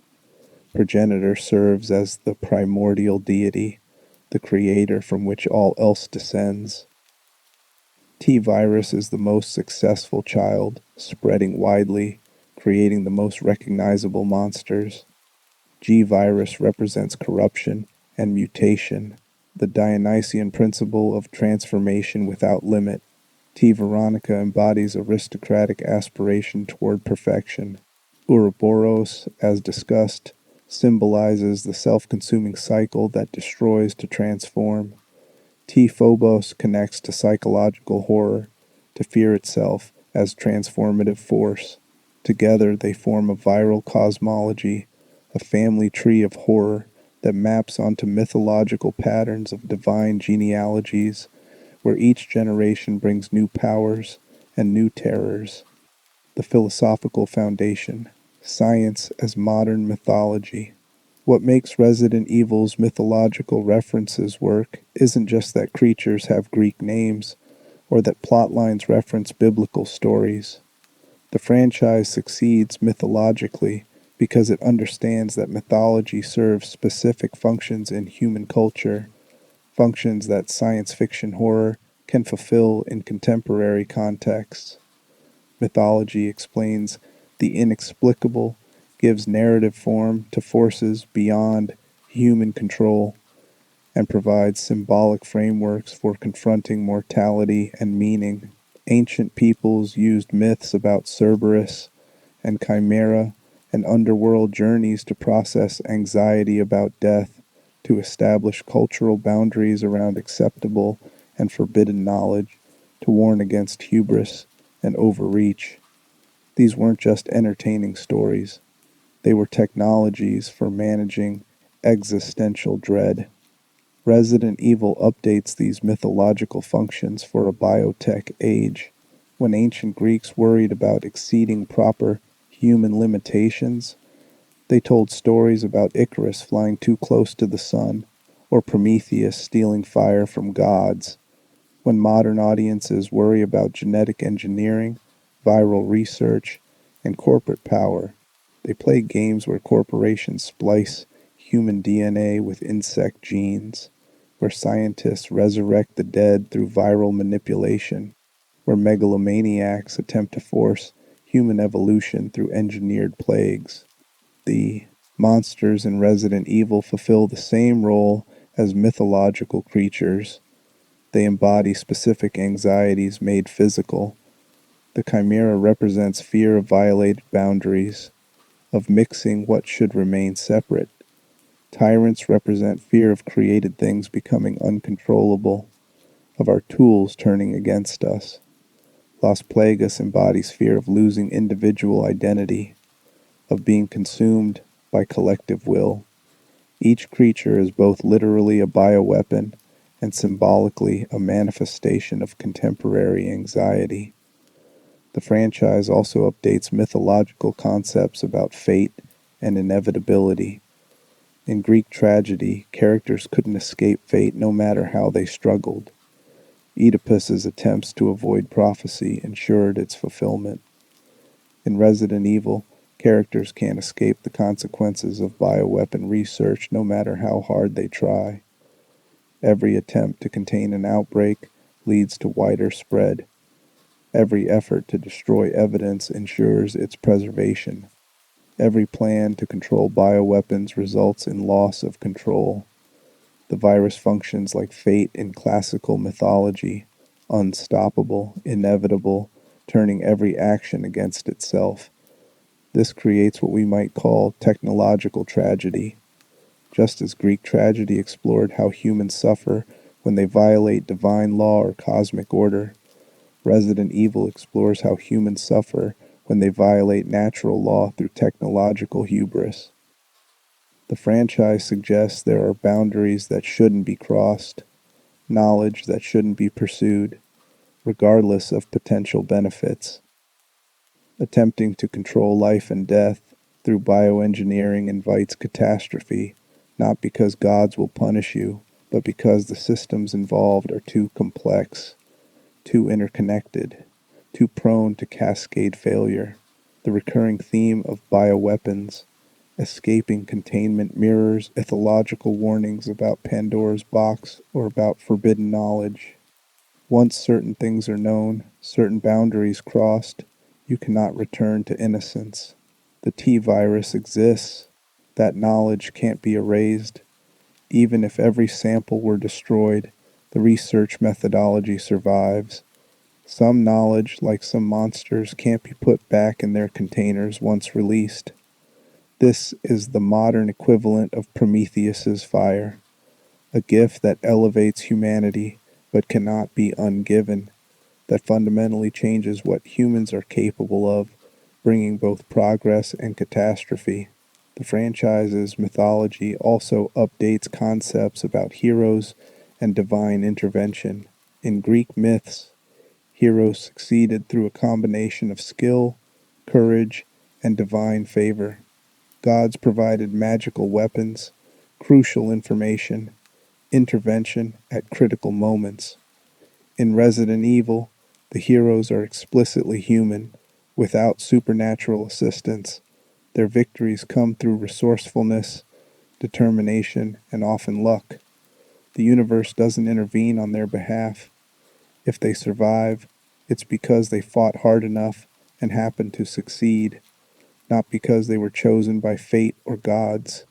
Progenitor serves as the primordial deity, the creator from which all else descends. T-virus is the most successful child, spreading widely, creating the most recognizable monsters. G-virus represents corruption and mutation, the Dionysian principle of transformation without limit. T. Veronica embodies aristocratic aspiration toward perfection. Ouroboros, as discussed, symbolizes the self-consuming cycle that destroys to transform. T. Phobos connects to psychological horror, to fear itself as transformative force. Together they form a viral cosmology, a family tree of horror that maps onto mythological patterns of divine genealogies, where each generation brings new powers and new terrors. The philosophical foundation, science as modern mythology. What makes Resident Evil's mythological references work isn't just that creatures have Greek names or that plotlines reference biblical stories. The franchise succeeds mythologically because it understands that mythology serves specific functions in human culture, functions that science fiction horror can fulfill in contemporary contexts. Mythology explains the inexplicable, gives narrative form to forces beyond human control, and provides symbolic frameworks for confronting mortality and meaning. Ancient peoples used myths about Cerberus and Chimera and underworld journeys to process anxiety about death, to establish cultural boundaries around acceptable and forbidden knowledge, to warn against hubris and overreach. These weren't just entertaining stories, they were technologies for managing existential dread. Resident Evil updates these mythological functions for a biotech age. When ancient Greeks worried about exceeding proper human limitations, they told stories about Icarus flying too close to the sun, or Prometheus stealing fire from gods. When modern audiences worry about genetic engineering, viral research, and corporate power, they play games where corporations splice human DNA with insect genes, where scientists resurrect the dead through viral manipulation, where megalomaniacs attempt to force human evolution through engineered plagues. The monsters in Resident Evil fulfill the same role as mythological creatures. They embody specific anxieties made physical. The Chimera represents fear of violated boundaries, of mixing what should remain separate. Tyrants represent fear of created things becoming uncontrollable, of our tools turning against us. Las Plagas embodies fear of losing individual identity, of being consumed by collective will. Each creature is both literally a bioweapon and symbolically a manifestation of contemporary anxiety. The franchise also updates mythological concepts about fate and inevitability. In Greek tragedy, characters couldn't escape fate no matter how they struggled. Oedipus's attempts to avoid prophecy ensured its fulfillment. In Resident Evil, characters can't escape the consequences of bioweapon research no matter how hard they try. Every attempt to contain an outbreak leads to wider spread. Every effort to destroy evidence ensures its preservation. Every plan to control bioweapons results in loss of control. The virus functions like fate in classical mythology, unstoppable, inevitable, turning every action against itself. This creates what we might call technological tragedy. Just as Greek tragedy explored how humans suffer when they violate divine law or cosmic order, Resident Evil explores how humans suffer when they violate natural law through technological hubris. The franchise suggests there are boundaries that shouldn't be crossed, knowledge that shouldn't be pursued, regardless of potential benefits. Attempting to control life and death through bioengineering invites catastrophe, not because gods will punish you, but because the systems involved are too complex, too interconnected, too prone to cascade failure. The recurring theme of bioweapons, escaping containment, mirrors mythological warnings about Pandora's box or about forbidden knowledge. Once certain things are known, certain boundaries crossed, you cannot return to innocence. The T-virus exists. That knowledge can't be erased. Even if every sample were destroyed, the research methodology survives. Some knowledge, like some monsters, can't be put back in their containers once released. This is the modern equivalent of Prometheus's fire, a gift that elevates humanity but cannot be ungiven, that fundamentally changes what humans are capable of, bringing both progress and catastrophe. The franchise's mythology also updates concepts about heroes and divine intervention. In Greek myths, heroes succeeded through a combination of skill, courage, and divine favor. Gods provided magical weapons, crucial information, intervention at critical moments. In Resident Evil, the heroes are explicitly human, without supernatural assistance. Their victories come through resourcefulness, determination, and often luck. The universe doesn't intervene on their behalf. If they survive, it's because they fought hard enough and happened to succeed, not because they were chosen by fate or gods.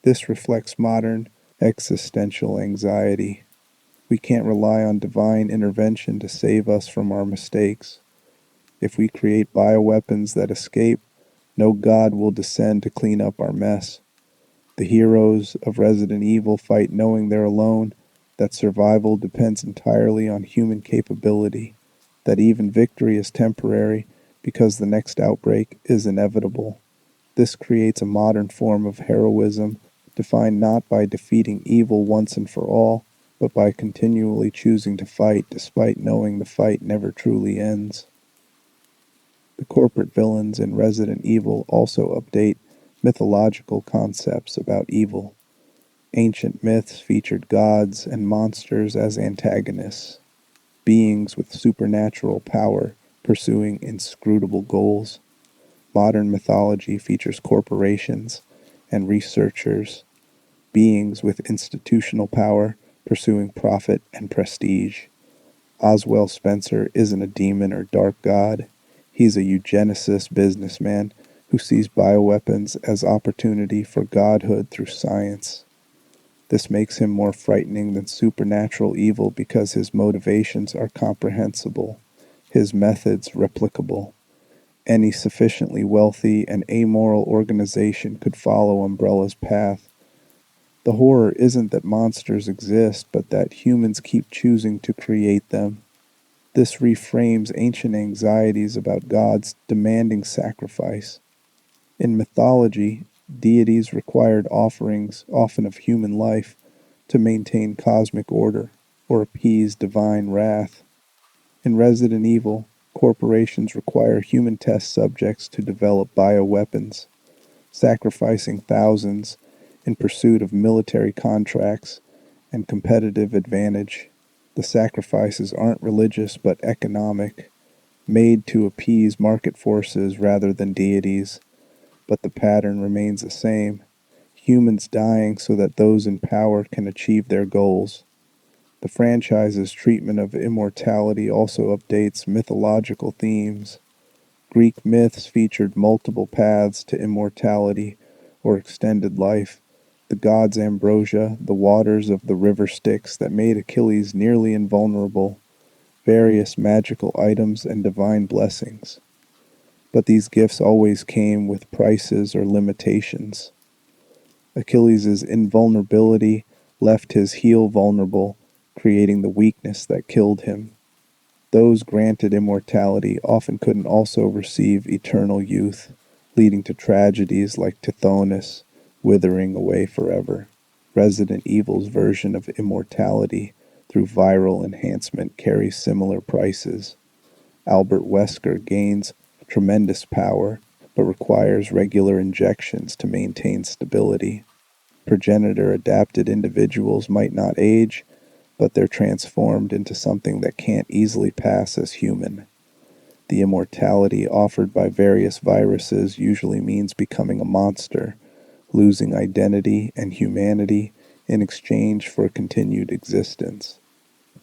This reflects modern existential anxiety. We can't rely on divine intervention to save us from our mistakes. If we create bioweapons that escape, no god will descend to clean up our mess. The heroes of Resident Evil fight knowing they're alone, that survival depends entirely on human capability, that even victory is temporary because the next outbreak is inevitable. This creates a modern form of heroism defined not by defeating evil once and for all, but by continually choosing to fight despite knowing the fight never truly ends. The corporate villains in Resident Evil also update mythological concepts about evil. Ancient myths featured gods and monsters as antagonists, beings with supernatural power pursuing inscrutable goals. Modern mythology features corporations and researchers, beings with institutional power pursuing profit and prestige. Oswell Spencer isn't a demon or dark god. He's a eugenicist businessman who sees bioweapons as opportunity for godhood through science. This makes him more frightening than supernatural evil because his motivations are comprehensible, his methods replicable. Any sufficiently wealthy and amoral organization could follow Umbrella's path. The horror isn't that monsters exist, but that humans keep choosing to create them. This reframes ancient anxieties about gods demanding sacrifice. In mythology, deities required offerings, often of human life, to maintain cosmic order or appease divine wrath. In Resident Evil, corporations require human test subjects to develop bioweapons, sacrificing thousands in pursuit of military contracts and competitive advantage. The sacrifices aren't religious but economic, made to appease market forces rather than deities, but the pattern remains the same: humans dying so that those in power can achieve their goals. The franchise's treatment of immortality also updates mythological themes. Greek myths featured multiple paths to immortality or extended life. The gods' ambrosia, the waters of the river Styx that made Achilles nearly invulnerable, various magical items, and divine blessings. But these gifts always came with prices or limitations. Achilles' invulnerability left his heel vulnerable, creating the weakness that killed him. Those granted immortality often couldn't also receive eternal youth, leading to tragedies like Tithonus, withering away forever. Resident Evil's version of immortality through viral enhancement carries similar prices. Albert Wesker gains tremendous power, but requires regular injections to maintain stability. Progenitor-adapted individuals might not age, but they're transformed into something that can't easily pass as human. The immortality offered by various viruses usually means becoming a monster, losing identity and humanity in exchange for continued existence.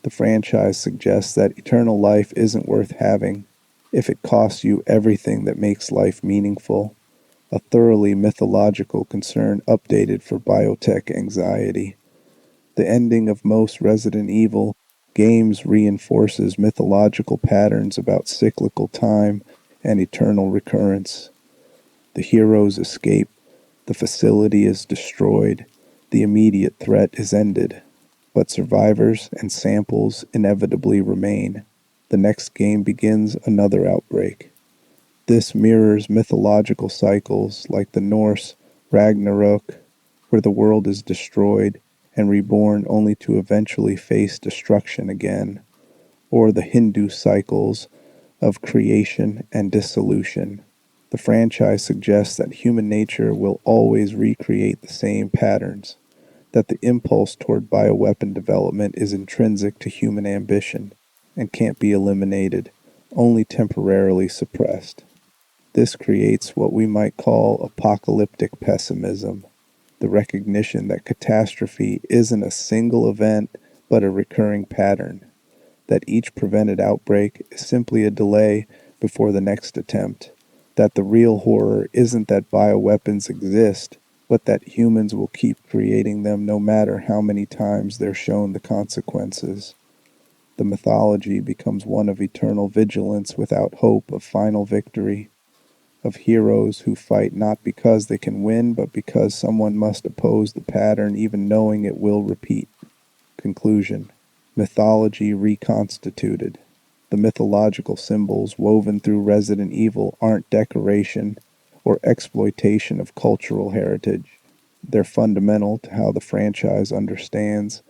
The franchise suggests that eternal life isn't worth having if it costs you everything that makes life meaningful. A thoroughly mythological concern updated for biotech anxiety. The ending of most Resident Evil games reinforces mythological patterns about cyclical time and eternal recurrence. The heroes escape, the facility is destroyed, the immediate threat is ended, but survivors and samples inevitably remain. The next game begins another outbreak. This mirrors mythological cycles like the Norse Ragnarok, where the world is destroyed and reborn only to eventually face destruction again, or the Hindu cycles of creation and dissolution. The franchise suggests that human nature will always recreate the same patterns, that the impulse toward bioweapon development is intrinsic to human ambition and can't be eliminated, only temporarily suppressed. This creates what we might call apocalyptic pessimism, the recognition that catastrophe isn't a single event but a recurring pattern, that each prevented outbreak is simply a delay before the next attempt, that the real horror isn't that bioweapons exist, but that humans will keep creating them no matter how many times they're shown the consequences. The mythology becomes one of eternal vigilance without hope of final victory, of heroes who fight not because they can win, but because someone must oppose the pattern even knowing it will repeat. Conclusion. Mythology reconstituted. The mythological symbols woven through Resident Evil aren't decoration or exploitation of cultural heritage. They're fundamental to how the franchise understands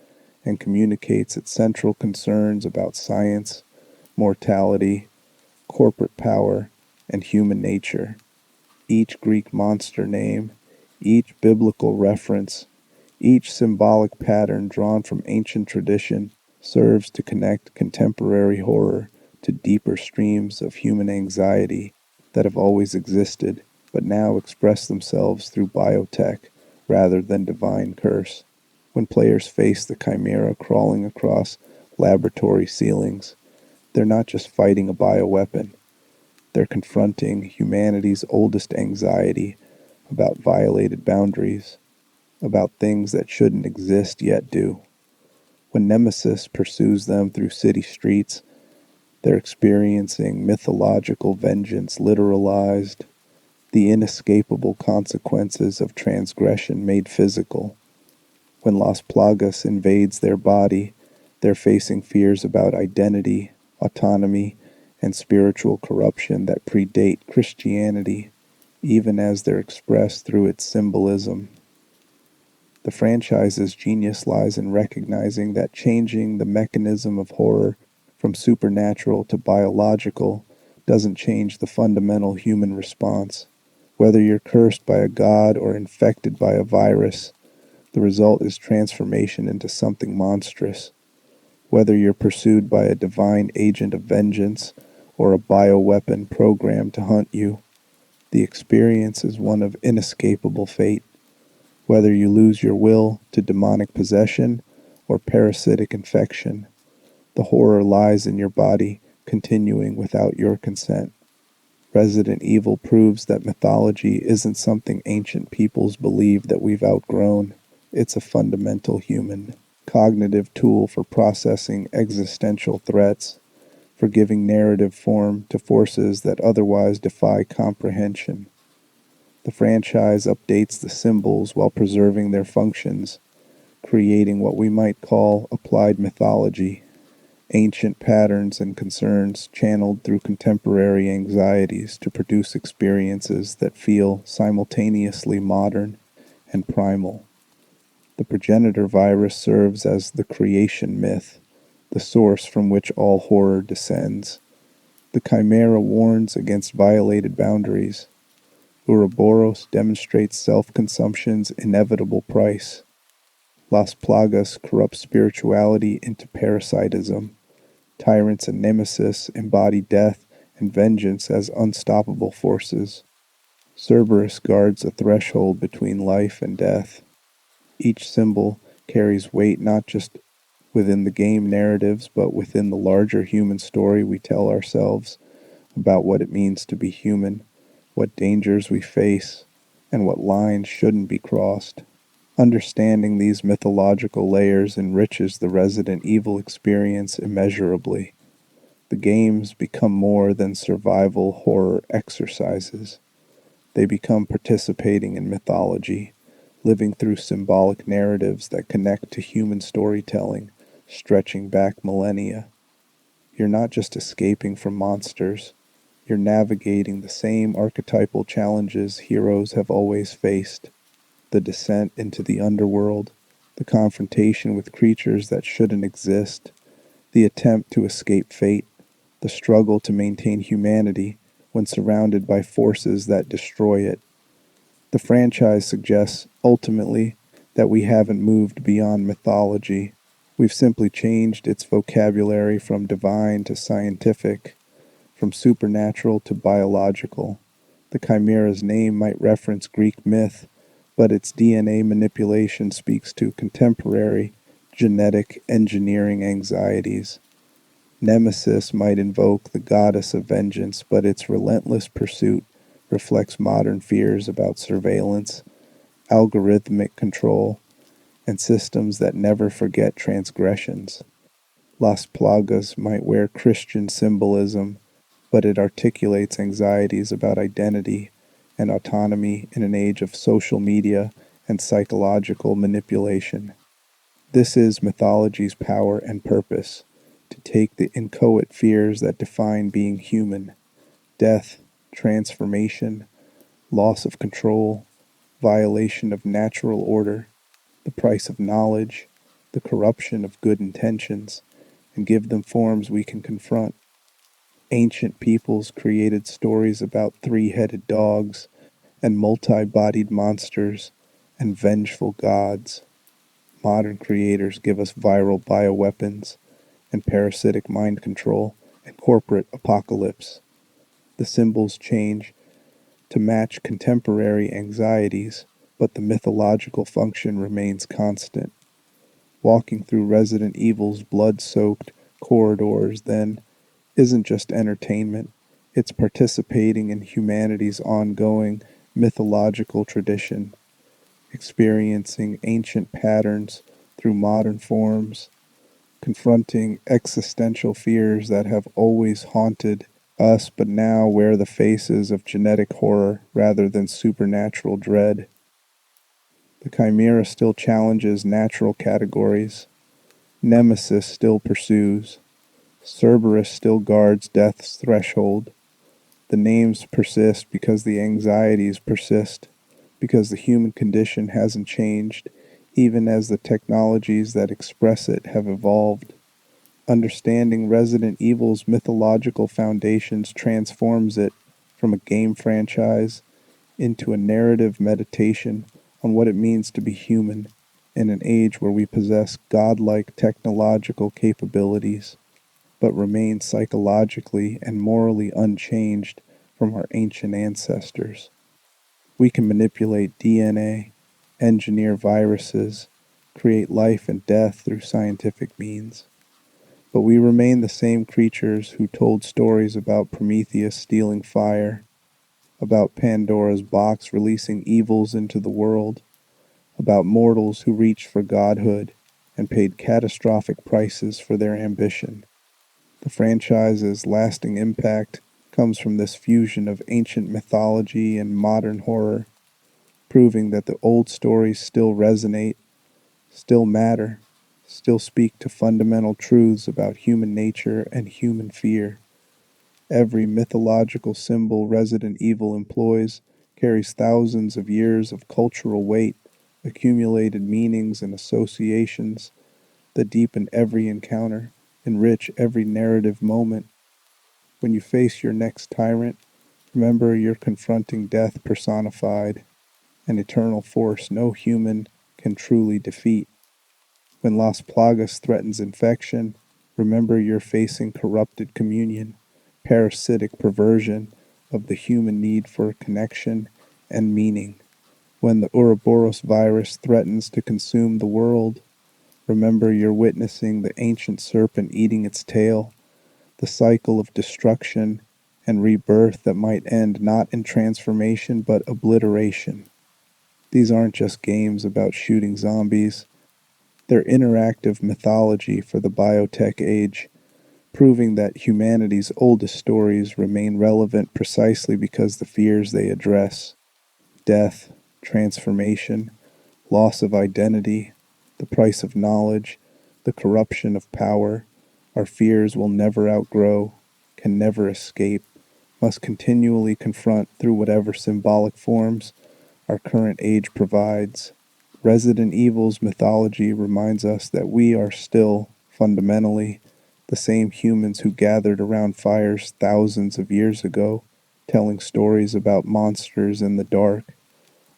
and communicates its central concerns about science, mortality, corporate power, and human nature. Each Greek monster name, each biblical reference, each symbolic pattern drawn from ancient tradition serves to connect contemporary horror to deeper streams of human anxiety that have always existed but now express themselves through biotech rather than divine curse. When players face the Chimera crawling across laboratory ceilings, they're not just fighting a bioweapon. They're confronting humanity's oldest anxiety about violated boundaries, about things that shouldn't exist yet do. When Nemesis pursues them through city streets, they're experiencing mythological vengeance literalized, the inescapable consequences of transgression made physical. When Las Plagas invades their body, they're facing fears about identity, autonomy, and spiritual corruption that predate Christianity, even as they're expressed through its symbolism. The franchise's genius lies in recognizing that changing the mechanism of horror from supernatural to biological doesn't change the fundamental human response. Whether you're cursed by a god or infected by a virus, the result is transformation into something monstrous. Whether you're pursued by a divine agent of vengeance or a bioweapon programmed to hunt you, the experience is one of inescapable fate. Whether you lose your will to demonic possession or parasitic infection. The horror lies in your body, continuing without your consent. Resident Evil proves that mythology isn't something ancient peoples believe that we've outgrown. It's a fundamental human, cognitive tool for processing existential threats, for giving narrative form to forces that otherwise defy comprehension. The franchise updates the symbols while preserving their functions, creating what we might call applied mythology, ancient patterns and concerns channeled through contemporary anxieties to produce experiences that feel simultaneously modern and primal. The progenitor virus serves as the creation myth, the source from which all horror descends. The Chimera warns against violated boundaries. Ouroboros demonstrates self-consumption's inevitable price. Las Plagas corrupts spirituality into parasitism. Tyrants and Nemesis embody death and vengeance as unstoppable forces. Cerberus guards a threshold between life and death. Each symbol carries weight not just within the game narratives, but within the larger human story we tell ourselves about what it means to be human, what dangers we face, and what lines shouldn't be crossed. Understanding these mythological layers enriches the Resident Evil experience immeasurably. The games become more than survival horror exercises. They become participating in mythology, living through symbolic narratives that connect to human storytelling, stretching back millennia. You're not just escaping from monsters, you're navigating the same archetypal challenges heroes have always faced: the descent into the underworld, the confrontation with creatures that shouldn't exist, the attempt to escape fate, the struggle to maintain humanity when surrounded by forces that destroy it. The franchise suggests, ultimately, that we haven't moved beyond mythology. We've simply changed its vocabulary from divine to scientific, from supernatural to biological. The Chimera's name might reference Greek myth, but its DNA manipulation speaks to contemporary genetic engineering anxieties. Nemesis might invoke the goddess of vengeance, but its relentless pursuit reflects modern fears about surveillance, algorithmic control, and systems that never forget transgressions. Las Plagas might wear Christian symbolism, but it articulates anxieties about identity and autonomy in an age of social media and psychological manipulation. This is mythology's power and purpose: to take the inchoate fears that define being human: death, transformation, loss of control, violation of natural order, the price of knowledge, the corruption of good intentions, and give them forms we can confront. Ancient peoples created stories about three-headed dogs and multi-bodied monsters and vengeful gods. Modern creators give us viral bioweapons and parasitic mind control and corporate apocalypse. The symbols change to match contemporary anxieties, but the mythological function remains constant. Walking through Resident Evil's blood-soaked corridors, then, isn't just entertainment, it's participating in humanity's ongoing mythological tradition, experiencing ancient patterns through modern forms, confronting existential fears that have always haunted us but now wear the faces of genetic horror rather than supernatural dread. The Chimera still challenges natural categories. Nemesis still pursues. Cerberus still guards death's threshold. The names persist because the anxieties persist, because the human condition hasn't changed, even as the technologies that express it have evolved. Understanding Resident Evil's mythological foundations transforms it from a game franchise into a narrative meditation on what it means to be human in an age where we possess godlike technological capabilities, but remain psychologically and morally unchanged from our ancient ancestors. We can manipulate DNA, engineer viruses, create life and death through scientific means. But we remain the same creatures who told stories about Prometheus stealing fire, about Pandora's box releasing evils into the world, about mortals who reached for godhood and paid catastrophic prices for their ambition. The franchise's lasting impact comes from this fusion of ancient mythology and modern horror, proving that the old stories still resonate, still matter, still speak to fundamental truths about human nature and human fear. Every mythological symbol Resident Evil employs carries thousands of years of cultural weight, accumulated meanings and associations that deepen every encounter, enrich every narrative moment. When you face your next tyrant, remember you're confronting death personified, an eternal force no human can truly defeat. When Las Plagas threatens infection, remember you're facing corrupted communion, parasitic perversion of the human need for connection and meaning. When the Ouroboros virus threatens to consume the world, remember you're witnessing the ancient serpent eating its tail, the cycle of destruction and rebirth that might end not in transformation but obliteration. These aren't just games about shooting zombies. They're interactive mythology for the biotech age, proving that humanity's oldest stories remain relevant precisely because the fears they address, death, transformation, loss of identity, the price of knowledge, the corruption of power, are fears we'll never outgrow, can never escape, must continually confront through whatever symbolic forms our current age provides. Resident Evil's mythology reminds us that we are still, fundamentally, the same humans who gathered around fires thousands of years ago, telling stories about monsters in the dark,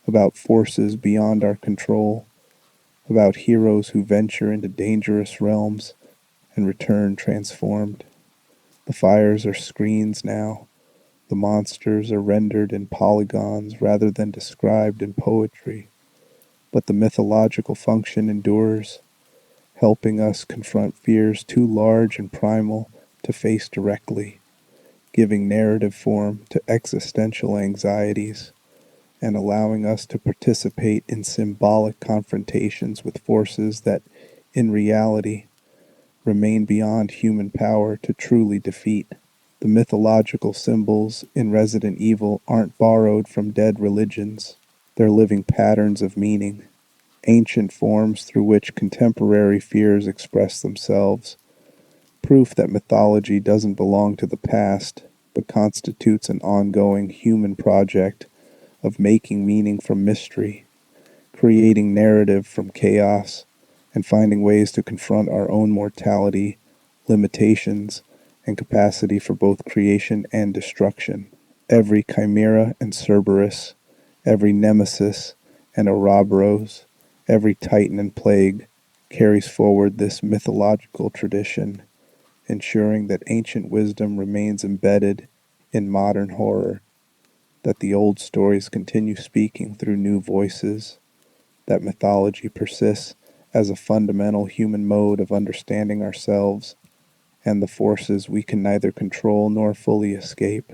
about forces beyond our control, about heroes who venture into dangerous realms and return transformed. The fires are screens now. The monsters are rendered in polygons rather than described in poetry. But the mythological function endures, helping us confront fears too large and primal to face directly, giving narrative form to existential anxieties, and allowing us to participate in symbolic confrontations with forces that, in reality, remain beyond human power to truly defeat. The mythological symbols in Resident Evil aren't borrowed from dead religions. They're living patterns of meaning, ancient forms through which contemporary fears express themselves, proof that mythology doesn't belong to the past, but constitutes an ongoing human project of making meaning from mystery, creating narrative from chaos, and finding ways to confront our own mortality, limitations, and capacity for both creation and destruction. Every Chimera and Cerberus, every Nemesis and Ouroboros, every Titan and Plague carries forward this mythological tradition, ensuring that ancient wisdom remains embedded in modern horror, that the old stories continue speaking through new voices, that mythology persists as a fundamental human mode of understanding ourselves and the forces we can neither control nor fully escape.